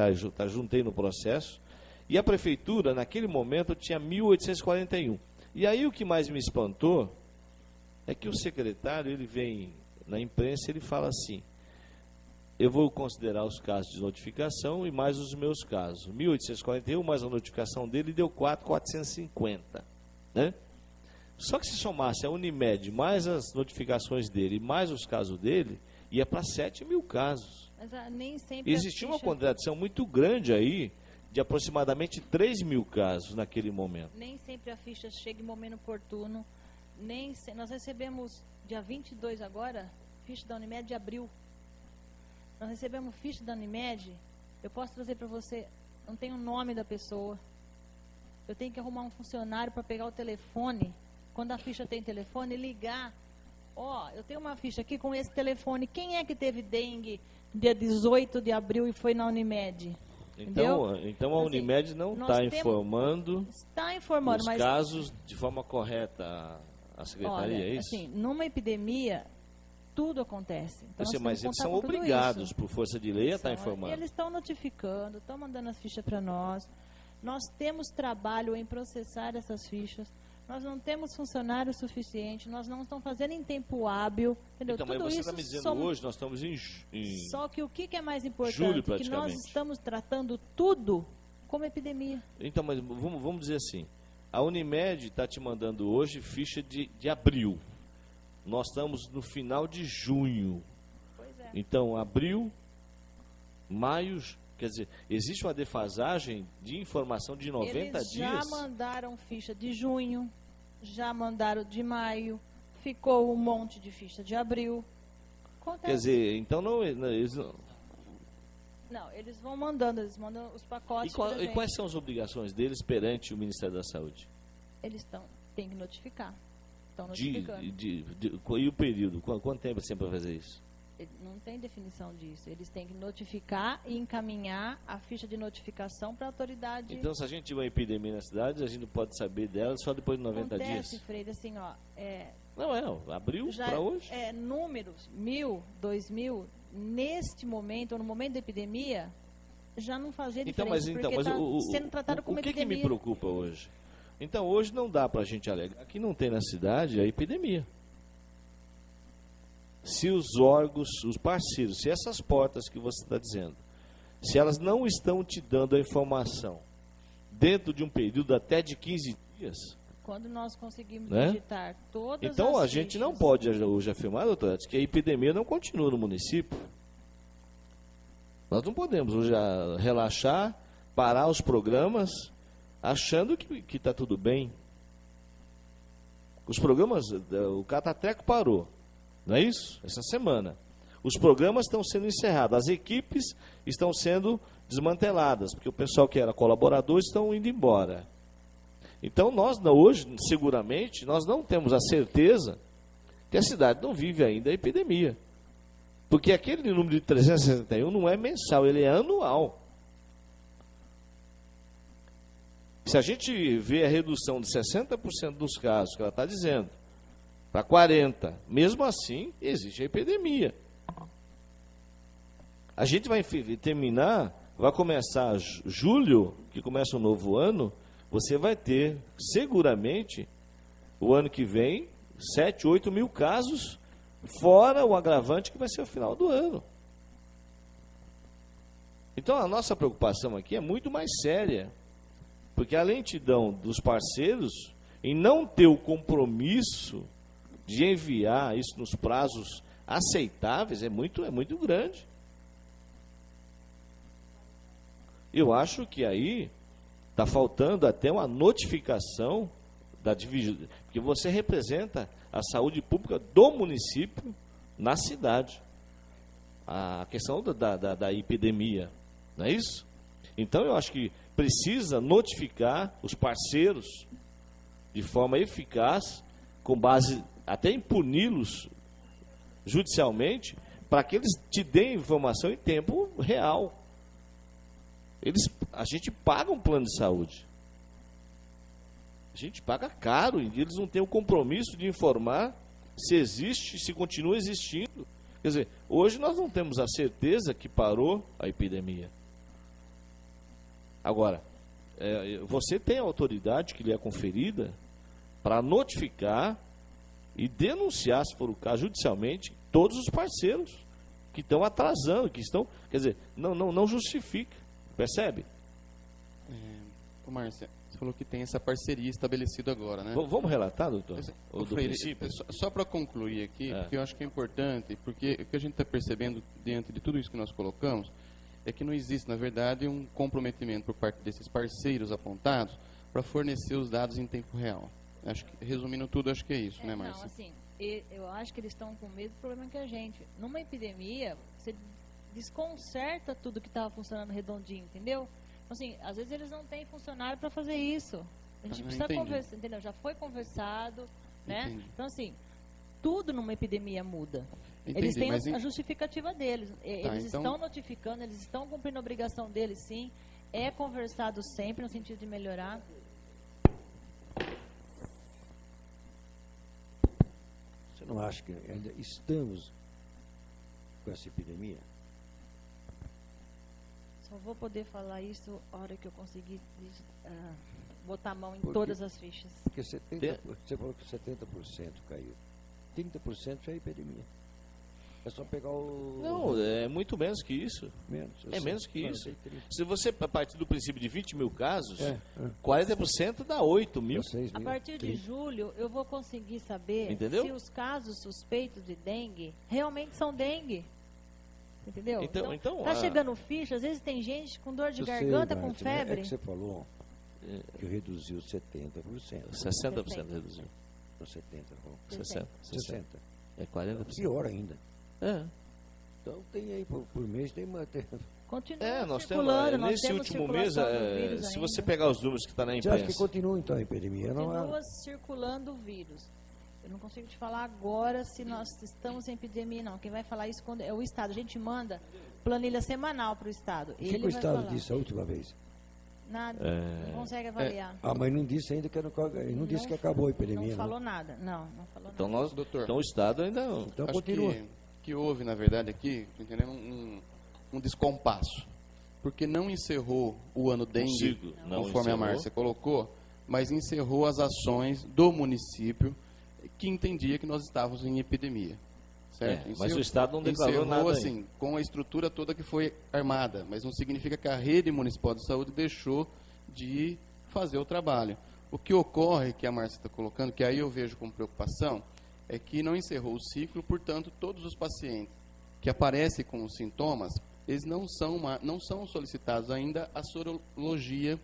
juntei no processo. E a prefeitura, naquele momento, tinha 1.841. E aí o que mais me espantou é que o secretário, ele vem na imprensa, ele fala assim, eu vou considerar os casos de notificação e mais os meus casos. 1.841, mais a notificação dele, deu 4.450. Né? Só que se somasse a Unimed, mais as notificações dele e mais os casos dele, ia para 7.000 casos. Mas nem sempre existia uma contradição muito grande aí, de aproximadamente 3.000 casos naquele momento. Nem sempre a ficha chega em momento oportuno. Nós recebemos, dia 22 agora, ficha da Unimed de abril. Nós recebemos ficha da Unimed, eu posso trazer para você, não tem o nome da pessoa. Eu tenho que arrumar um funcionário para pegar o telefone, quando a ficha tem telefone, ligar. Eu tenho uma ficha aqui com esse telefone. Quem é que teve dengue dia 18 de abril e foi na Unimed? Então a Unimed não está informando os mas casos de forma correta a secretaria, é isso? Assim, numa epidemia, tudo acontece. Então, mas eles são obrigados, por força de lei, a estar informando. Eles estão notificando, estão mandando as fichas para nós. Nós temos trabalho em processar essas fichas. Nós não temos funcionário suficiente, nós não estamos fazendo em tempo hábil, entendeu? Então, mas você está me dizendo hoje, nós estamos em Só que o que é mais importante? Julho, que nós estamos tratando tudo como epidemia. Então, mas vamos dizer assim, a Unimed está te mandando hoje ficha de abril. Nós estamos no final de junho. Pois é. Então, abril, maio... Quer dizer, existe uma defasagem de informação de 90 dias? Já mandaram ficha de junho, já mandaram de maio, ficou um monte de ficha de abril. Acontece. Quer dizer, então eles não... Não, eles vão mandando, eles mandam os pacotes. E quais são as obrigações deles perante o Ministério da Saúde? Eles têm que notificar. Estão notificando. E o período? Quanto tempo sempre para fazer isso? Não tem definição disso. Eles têm que notificar e encaminhar a ficha de notificação para a autoridade. Então, se a gente tiver uma epidemia na cidade, a gente pode saber dela só depois de 90 dias? Freire, assim, abril para hoje? Números, 1.000, 2.000, neste momento, ou no momento da epidemia, já não fazia diferença, porque está sendo tratado como epidemia. O que me preocupa hoje? Então, hoje não dá para a gente alegar que não tem na cidade a epidemia. Se os órgãos, os parceiros, se essas portas que você está dizendo, se elas não estão te dando a informação dentro de um período até de 15 dias, quando nós conseguimos Né? digitar todas Então, as a gente não fichas- pode hoje afirmar, doutor, que a epidemia não continua no município. Nós não podemos hoje relaxar, parar os programas, achando que está tudo bem. Os programas, o Catateco parou, não é isso? Essa semana. Os programas estão sendo encerrados, as equipes estão sendo desmanteladas, porque o pessoal que era colaborador estão indo embora. Então, nós hoje, seguramente, nós não temos a certeza que a cidade não vive ainda a epidemia. Porque aquele número de 361 não é mensal, ele é anual. Se a gente vê a redução de 60% dos casos, que ela está dizendo, para 40%, mesmo assim, existe a epidemia. A gente vai terminar, vai começar julho, que começa o novo ano, você vai ter, seguramente, o ano que vem, 7, 8 mil casos, fora o agravante que vai ser o final do ano. Então, a nossa preocupação aqui é muito mais séria, porque a lentidão dos parceiros em não ter o compromisso de enviar isso nos prazos aceitáveis é muito grande. Eu acho que aí está faltando até uma notificação da divisão, porque você representa a saúde pública do município na cidade. A questão da epidemia, não é isso? Então, eu acho que precisa notificar os parceiros de forma eficaz, com base até em puni-los judicialmente, para que eles te deem informação em tempo real. A gente paga um plano de saúde. A gente paga caro e eles não têm o compromisso de informar se existe, se continua existindo. Quer dizer, hoje nós não temos a certeza que parou a epidemia. Agora, você tem a autoridade que lhe é conferida para notificar e denunciar, se for o caso, judicialmente, todos os parceiros que estão atrasando, que estão... Quer dizer, não justifica. Percebe? Ô, Márcia, você falou que tem essa parceria estabelecida agora, né? Vamos relatar, doutor? Ô, Freire, só para concluir aqui, porque eu acho que é importante, porque o que a gente está percebendo diante de tudo isso que nós colocamos é que não existe, na verdade, um comprometimento por parte desses parceiros apontados para fornecer os dados em tempo real. Acho que, resumindo tudo, acho que é isso, né, Márcia? Não, assim, eu acho que eles estão com o mesmo problema que a gente. Numa epidemia, você desconcerta tudo que estava funcionando redondinho, entendeu? Então, assim, às vezes eles não têm funcionário para fazer isso. A gente precisa conversar, entendeu? Já foi conversado, né? Entendi. Então, assim, tudo numa epidemia muda. Entendi, Eles têm mas a justificativa deles. Eles então... estão notificando, eles estão cumprindo a obrigação deles, sim. É conversado sempre no sentido de melhorar. Você não acha que ainda estamos com essa epidemia? Só vou poder falar isso a hora que eu conseguir botar a mão em Porque- todas as fichas. Porque você falou que 70% caiu. 30% já é epidemia. É só pegar o... Não, é muito menos que isso. menos. É menos que Não, isso. tem 30. Se você, a partir do princípio de 20 mil casos, É, 40% dá 8 mil. 6 A mil. partir de 30. julho, eu vou conseguir saber Entendeu? se os casos suspeitos de dengue realmente são dengue. Entendeu? Então, tá chegando ficha, às vezes tem gente com dor de Eu sei, garganta, com Márcia, mas febre. É que você falou que reduziu 70%. 60% reduziu. Não, 70%. falou. 60. É 40%. Pior ainda. É. Então tem aí, por mês tem uma... Continua Nós temos, circulando, nós nesse temos último mês, circulação do vírus se ainda. você pegar os números que está na Você acha que imprensa, continua então a epidemia? Não Continua há... circulando o vírus. Eu não consigo te falar agora se nós estamos em epidemia, não. Quem vai falar isso é o Estado. A gente manda planilha semanal para o Estado. O que Ele o vai Estado falar. disse a última vez? Nada. Não consegue avaliar. Ah, mas não disse ainda que não disse que acabou a epidemia. Não falou nada. Não falou então, nada. Doutor. então o Estado ainda não. Então Acho continua. que houve, na verdade, aqui, entendendo, um descompasso. Porque não encerrou o ano dengue, Consigo, não conforme a encerrou. Márcia colocou, mas encerrou as ações do município que entendia que nós estávamos em epidemia. Certo? Mas o Estado não declarou encerrou, nada assim, com a estrutura toda que foi armada, mas não significa que a rede municipal de saúde deixou de fazer o trabalho. O que ocorre, que a Márcia está colocando, que aí eu vejo com preocupação, é que não encerrou o ciclo, portanto, todos os pacientes que aparecem com os sintomas, eles não são solicitados ainda a sorologia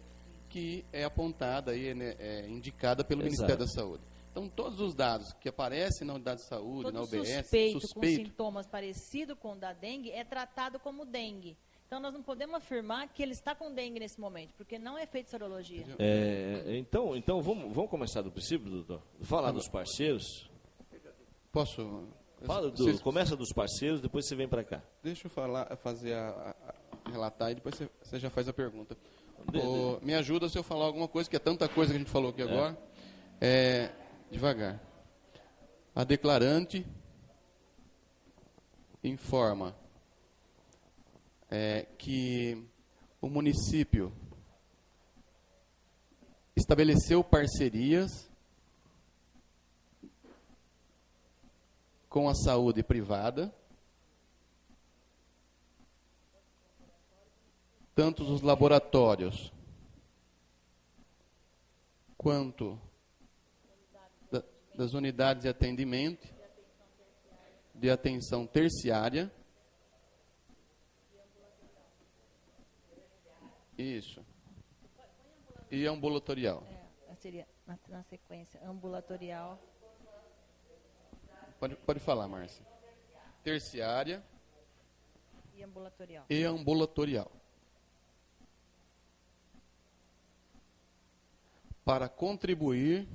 que é apontada e indicada pelo Ministério da Saúde. Então, todos os dados que aparecem na unidade de saúde, na UBS, suspeito com sintomas parecidos com o da dengue, é tratado como dengue. Então, nós não podemos afirmar que ele está com dengue nesse momento, porque não é feito sorologia. Então vamos começar do princípio, doutor? Falar dos parceiros. Posso? Começa dos parceiros, depois você vem para cá. Deixa eu relatar e depois você já faz a pergunta. Me ajuda se eu falar alguma coisa, que é tanta coisa que a gente falou aqui agora. Devagar. A declarante informa que o município estabeleceu parcerias com a saúde privada, tanto os laboratórios quanto das unidades de atendimento, de atenção terciária. Isso. E ambulatorial. Seria na sequência, ambulatorial. Pode falar, Márcia. Terciária. E ambulatorial. Para contribuir,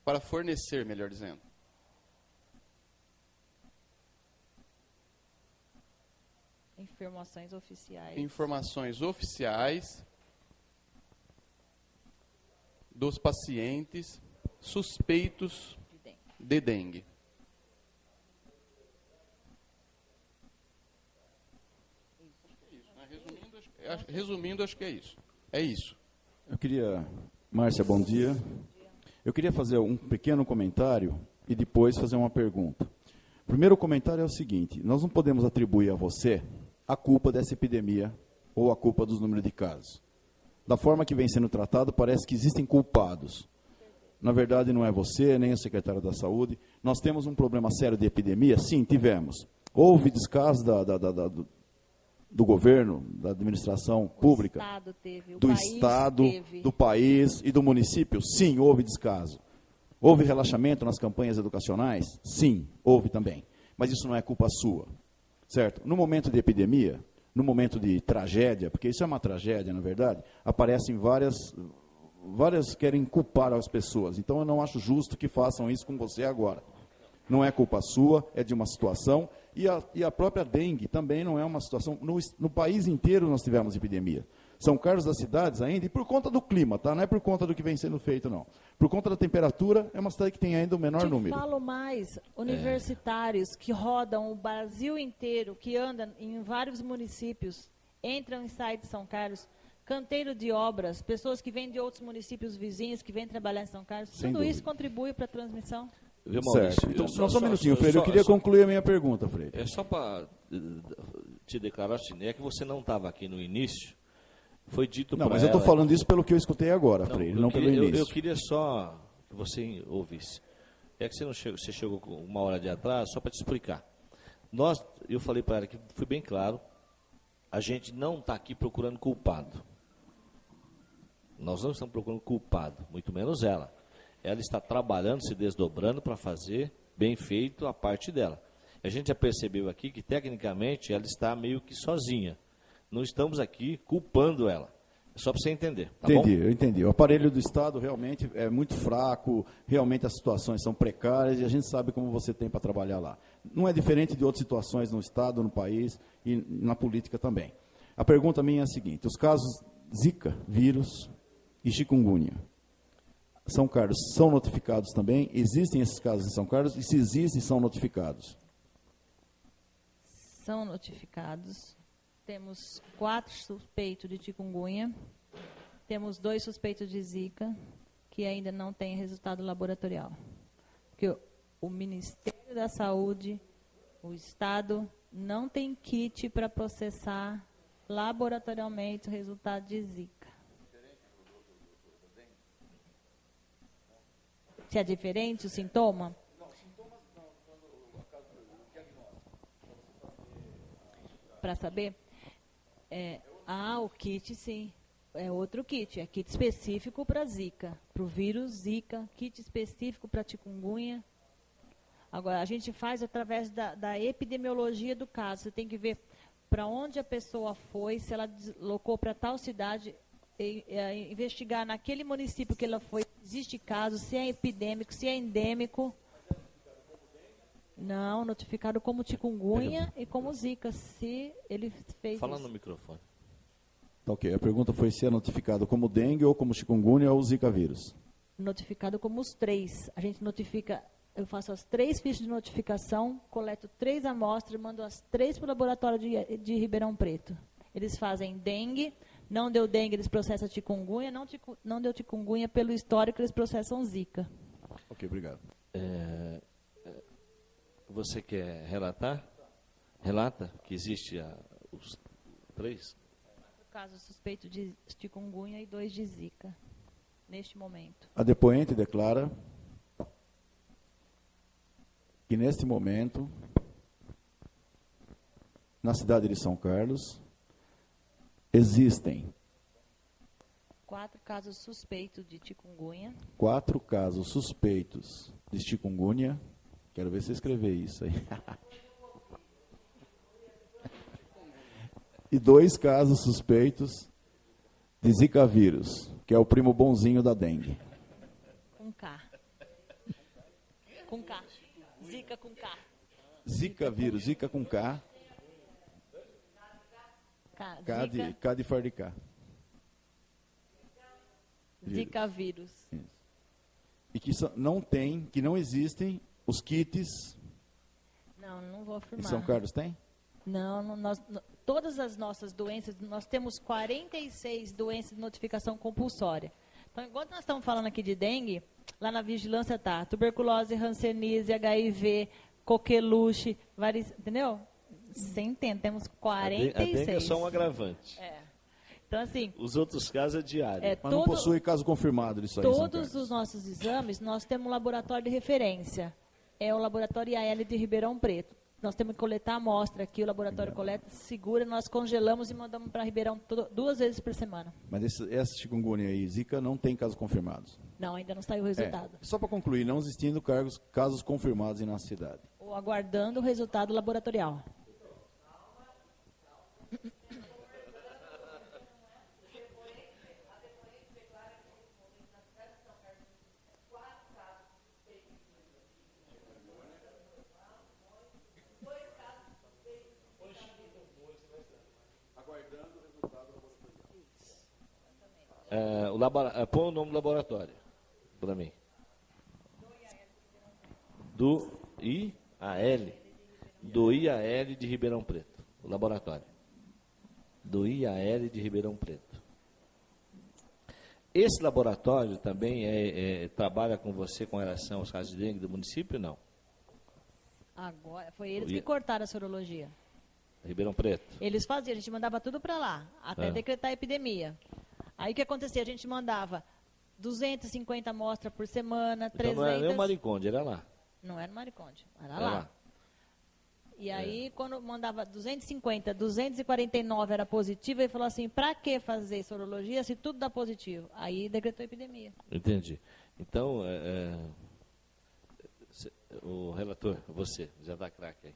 para fornecer, melhor dizendo, informações oficiais dos pacientes suspeitos de dengue. Resumindo, acho que é isso. É isso. Eu queria, Márcia, bom dia. Eu queria fazer um pequeno comentário e depois fazer uma pergunta. O primeiro comentário é o seguinte: nós não podemos atribuir a você a culpa dessa epidemia ou a culpa dos números de casos. Da forma que vem sendo tratado, parece que existem culpados. Na verdade, não é você, nem o secretário da Saúde. Nós temos um problema sério de epidemia? Sim, tivemos. Houve descaso do governo, da administração pública, do Estado, do país e do município? Sim, houve descaso. Houve relaxamento nas campanhas educacionais? Sim, houve também. Mas isso não é culpa sua, certo? No momento de epidemia, no momento de tragédia, porque isso é uma tragédia, na verdade, aparecem várias querem culpar as pessoas. Então, eu não acho justo que façam isso com você agora. Não é culpa sua, é de uma situação. E a própria dengue também não é uma situação. No país inteiro nós tivemos epidemia. São Carlos das cidades ainda, e por conta do clima, tá? Não é por conta do que vem sendo feito, não. Por conta da temperatura, é uma cidade que tem ainda o menor número. Falo mais, universitários que rodam o Brasil inteiro, que andam em vários municípios, entram e saem de São Carlos, canteiro de obras, pessoas que vêm de outros municípios vizinhos, que vêm trabalhar em São Carlos, tudo isso contribui para a transmissão. Viu, Maurício? Certo. Então, só um minutinho, Freire. Eu queria concluir a minha pergunta, Freire. É só para te declarar, Cine, é que você não estava aqui no início. Foi dito para ela... Não, mas eu estou falando isso pelo que eu escutei agora, Freire, não pelo início. Eu queria só que você ouvisse. É que você chegou com uma hora de atraso, só para te explicar. Eu falei para ela que foi bem claro, a gente não está aqui procurando culpado. Nós não estamos procurando culpado, muito menos ela. Ela está trabalhando, se desdobrando para fazer bem feito a parte dela. A gente já percebeu aqui que, tecnicamente, ela está meio que sozinha. Não estamos aqui culpando ela. É só para você entender. Tá bom? Eu entendi. O aparelho do Estado realmente é muito fraco, realmente as situações são precárias e a gente sabe como você tem para trabalhar lá. Não é diferente de outras situações no Estado, no país e na política também. A pergunta minha é a seguinte: os casos Zika, vírus e chikungunya, São Carlos são notificados também? Existem esses casos em São Carlos? E se existem, são notificados? São notificados. Temos 4 suspeitos de chikungunya. Temos 2 suspeitos de Zika, que ainda não têm resultado laboratorial. Porque o Ministério da Saúde, o Estado, não tem kit para processar laboratorialmente o resultado de Zika. Se é diferente o sintoma? Para saber? O kit, sim. É outro kit. É kit específico para Zika. Para o vírus Zika. Kit específico para chikungunya. Agora, a gente faz através da epidemiologia do caso. Você tem que ver para onde a pessoa foi, se ela deslocou para tal cidade, investigar naquele município que ela foi, existe caso, se é epidêmico, se é endêmico. Não, notificado como chikungunya e como Zika, se ele fez Fala isso. no microfone. Tá, ok. A pergunta foi se é notificado como dengue ou como chikungunya ou zika vírus. Notificado como os 3. A gente notifica, eu faço as 3 fichas de notificação, coleto 3 amostras, mando as 3 para o laboratório de Ribeirão Preto. Eles fazem dengue, não deu dengue, eles processam chikungunya, não deu chikungunya, pelo histórico, eles processam Zika. Ok, obrigado. Você quer relatar? Relata que existe os 3? 4 casos suspeitos de chikungunya e 2 de Zika, neste momento. A depoente declara que neste momento, na cidade de São Carlos, existem 4 casos suspeitos de chikungunya. 4 casos suspeitos de chikungunya. Quero ver você escrever isso aí. E 2 casos suspeitos de Zika vírus, que é o primo bonzinho da dengue. Com K. Com K. Zika com K. Zika vírus, Zika com K, K de Fardiká. Zika vírus. E que não existem os kits. Não vou Em afirmar. São Carlos tem? Todas as nossas doenças, nós temos 46 doenças de notificação compulsória. Então, enquanto nós estamos falando aqui de dengue, lá na vigilância tá tuberculose, hanseníase, HIV, coqueluche, entendeu? Centenas, temos 46. A dengue é só um agravante. Então, assim... Os outros casos é diário. Mas não possui caso confirmado disso aí em São Todos Carlos. os nossos exames, nós temos um laboratório de referência. É o laboratório IAL de Ribeirão Preto. Nós temos que coletar a amostra aqui, o laboratório coleta, segura, nós congelamos e mandamos para Ribeirão 2 vezes por semana. Mas essa chikungunya aí, Zika, não tem casos confirmados. Não, ainda não saiu o resultado. Só para concluir, não existindo casos confirmados em nossa cidade. Ou aguardando o resultado laboratorial. Põe o nome do laboratório para mim. Do IAL de Ribeirão Preto. O laboratório. Do IAL de Ribeirão Preto. Esse laboratório também trabalha com você com relação aos casos de dengue do município, não? Agora, foi eles que cortaram a sorologia. Ribeirão Preto. Eles faziam, a gente mandava tudo para lá, até decretar a epidemia. Aí o que acontecia? A gente mandava 250 amostras por semana, 300... Então não era nem o Mariconde, era lá. Não era no Mariconde, era lá. E aí, quando mandava 250, 249 era positivo, ele falou assim, para que fazer sorologia se tudo dá positivo? Aí decretou a epidemia. Entendi. Então, o relator, você, já dá craque aí.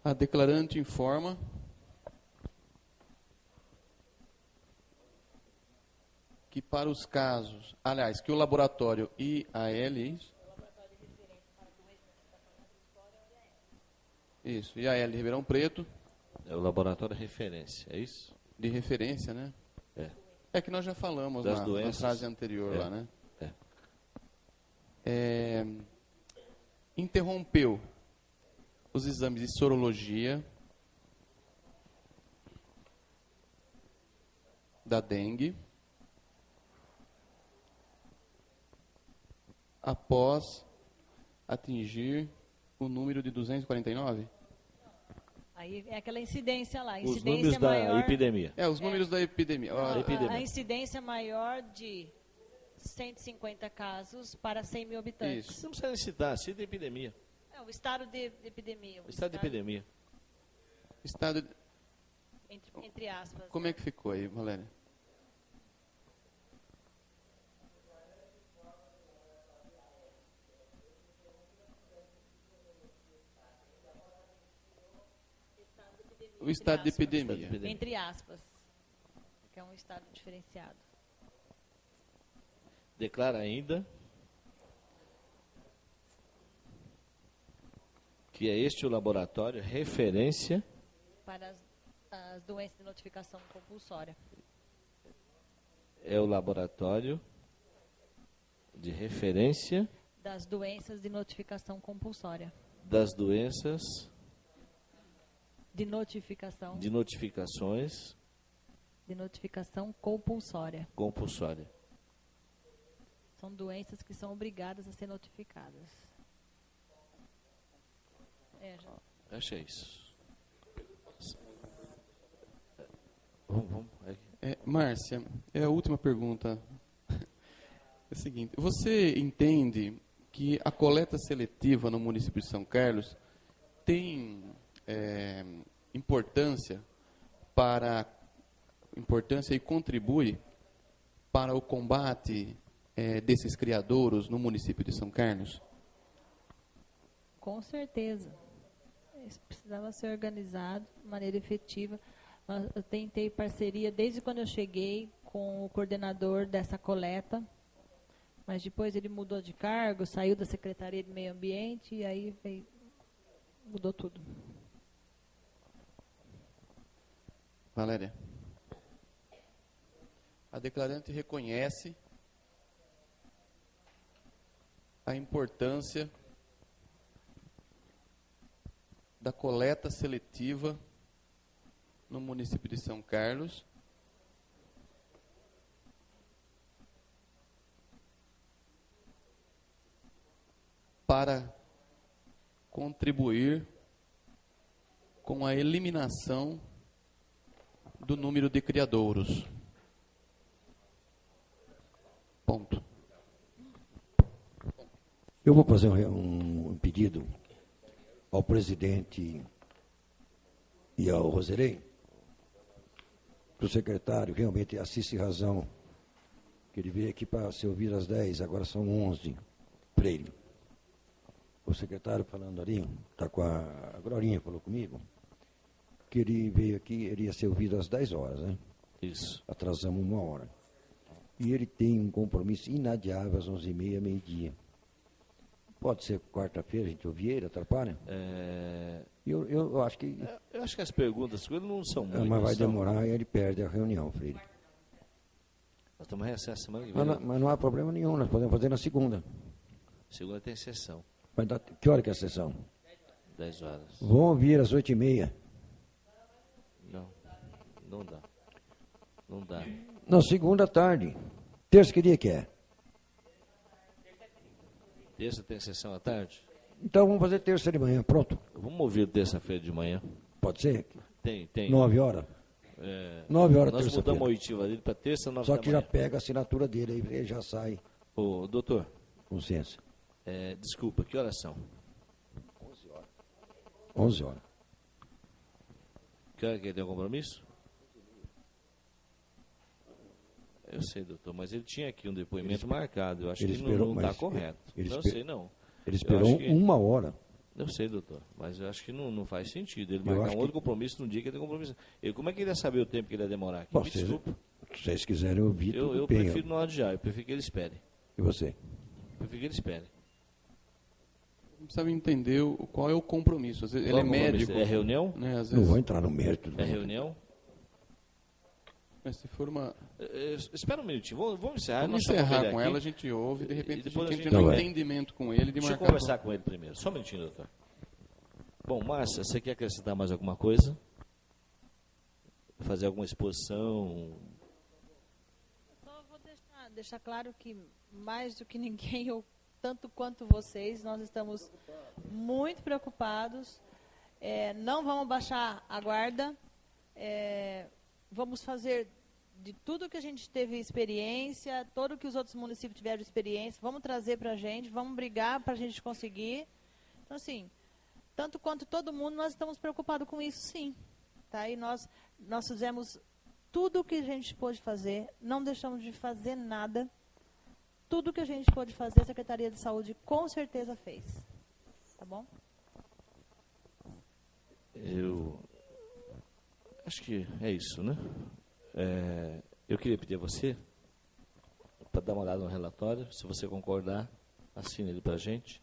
A declarante informa que para os casos, aliás, que o laboratório IAL, isso, IAL de Ribeirão Preto, É o laboratório de referência, é isso? de referência, né? É que nós já falamos Das na doenças. frase anterior lá, né? É. Interrompeu os exames de sorologia da dengue após atingir o número de 249? Aí é aquela incidência lá, Os incidência números da maior... epidemia. Os números da epidemia. A incidência maior de 150 casos para 100 mil habitantes. Isso. Não precisa nem citar, cita epidemia. É o estado de epidemia. O estado de epidemia. Estado, Entre aspas. como é que ficou aí, Valéria? O estado de epidemia. Entre aspas. Que é um estado diferenciado. Declara ainda que é este o laboratório referência Para as doenças de notificação compulsória. é o laboratório de referência Das doenças de notificação compulsória. das doenças De notificação. de notificações De notificação compulsória. compulsórias. São doenças que são obrigadas a ser notificadas. Acho que é isso. Vamos. Márcia, é a última pergunta. É o seguinte, você entende que a coleta seletiva no município de São Carlos tem importância e contribui para o combate desses criadouros no município de São Carlos? Com certeza. Isso precisava ser organizado de maneira efetiva. Eu tentei parceria desde quando eu cheguei com o coordenador dessa coleta, mas depois ele mudou de cargo, saiu da Secretaria de Meio Ambiente e aí mudou tudo. Valéria, a declarante reconhece a importância da coleta seletiva no município de São Carlos para contribuir com a eliminação do número de criadouros. Ponto. Eu vou fazer um pedido ao presidente e ao Roserei, para o secretário realmente assiste razão, que ele veio aqui para ser ouvido às 10, agora são 11, Freire. O secretário falando ali, está com a Glorinha, falou comigo, que ele veio aqui, ele ia ser ouvido às 10 horas, né? Isso. Atrasamos 1 hora. E ele tem um compromisso inadiável às 11h30, meio-dia. Pode ser quarta-feira, a gente ouvir ele, atrapalha? Eu acho que... Eu acho que as perguntas com ele não são muitas. Mas vai demorar e ele perde a reunião, Freire. Nós estamos recesso semana que vem. Mas não há problema nenhum, nós podemos fazer na segunda. Segunda tem sessão, Vai dar, que hora que é a sessão? 10 horas. Vão vir às 8h30. Não dá. Não dá. Não, segunda à tarde. Terça que dia que é? Terça tem sessão à tarde? Então vamos fazer terça de manhã, pronto. Vamos ouvir terça-feira de manhã. Pode ser? Tem. 9 horas? 9 horas Nós terça-feira. mudamos a oitiva dele para terça, 9 Só da que manhã. já pega a assinatura dele, aí ele já sai. Ô, doutor, Com licença. desculpa, que horas são? 11 horas. Que hora que ele tem um compromisso? Eu sei, doutor, mas ele tinha aqui um depoimento marcado. Eu acho ele que esperou, não está mas correto. ele Não esper- sei, não. Ele Eu esperou acho que- 1 hora. Eu sei, doutor, mas eu acho que não faz sentido. Ele Eu marcar acho um outro compromisso num dia que ele tem compromisso. Como é que ele ia saber o tempo que ele ia demorar aqui? Bom, Me desculpa. Se vocês quiserem ouvir, tudo Eu bem. prefiro não adiar, eu prefiro que ele espere. E você? Eu prefiro que ele espere. Precisa entender qual é o compromisso. Às vezes, Qual ele é o compromisso? médico. É reunião? Né? Às Não vezes, vou entrar no mérito. É reunião? mas se for uma... Espera um minutinho, vamos encerrar. Vamos nós chamamos encerrar ele com aqui. ela, a gente ouve, de repente E depois a gente a entra gente- no Não, é. entendimento com ele de Deixa eu marcar... conversar com ele primeiro. Só um minutinho, doutor. Bom, Márcia, você quer acrescentar mais alguma coisa? Fazer alguma exposição? Só vou deixar claro que, mais do que ninguém, eu, tanto quanto vocês, nós estamos muito preocupados. Não vamos baixar a guarda. Vamos fazer de tudo que a gente teve experiência, todo que os outros municípios tiveram experiência, vamos trazer para a gente, vamos brigar para a gente conseguir. Então, assim, tanto quanto todo mundo, nós estamos preocupados com isso, sim. Tá? E nós fizemos tudo o que a gente pôde fazer, não deixamos de fazer nada. Tudo que a gente pôde fazer, a Secretaria de Saúde com certeza fez. Tá bom? Eu acho que é isso, né? Eu queria pedir a você para dar uma olhada no relatório. Se você concordar, assine ele para a gente.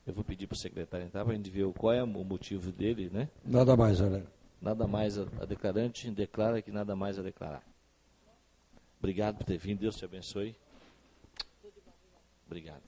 Eu vou pedir para o secretário entrar para a gente ver qual é o motivo dele, né? Nada mais, Ana. Nada mais a declarante declara que nada mais a declarar. Obrigado por ter vindo. Deus te abençoe. Obrigado.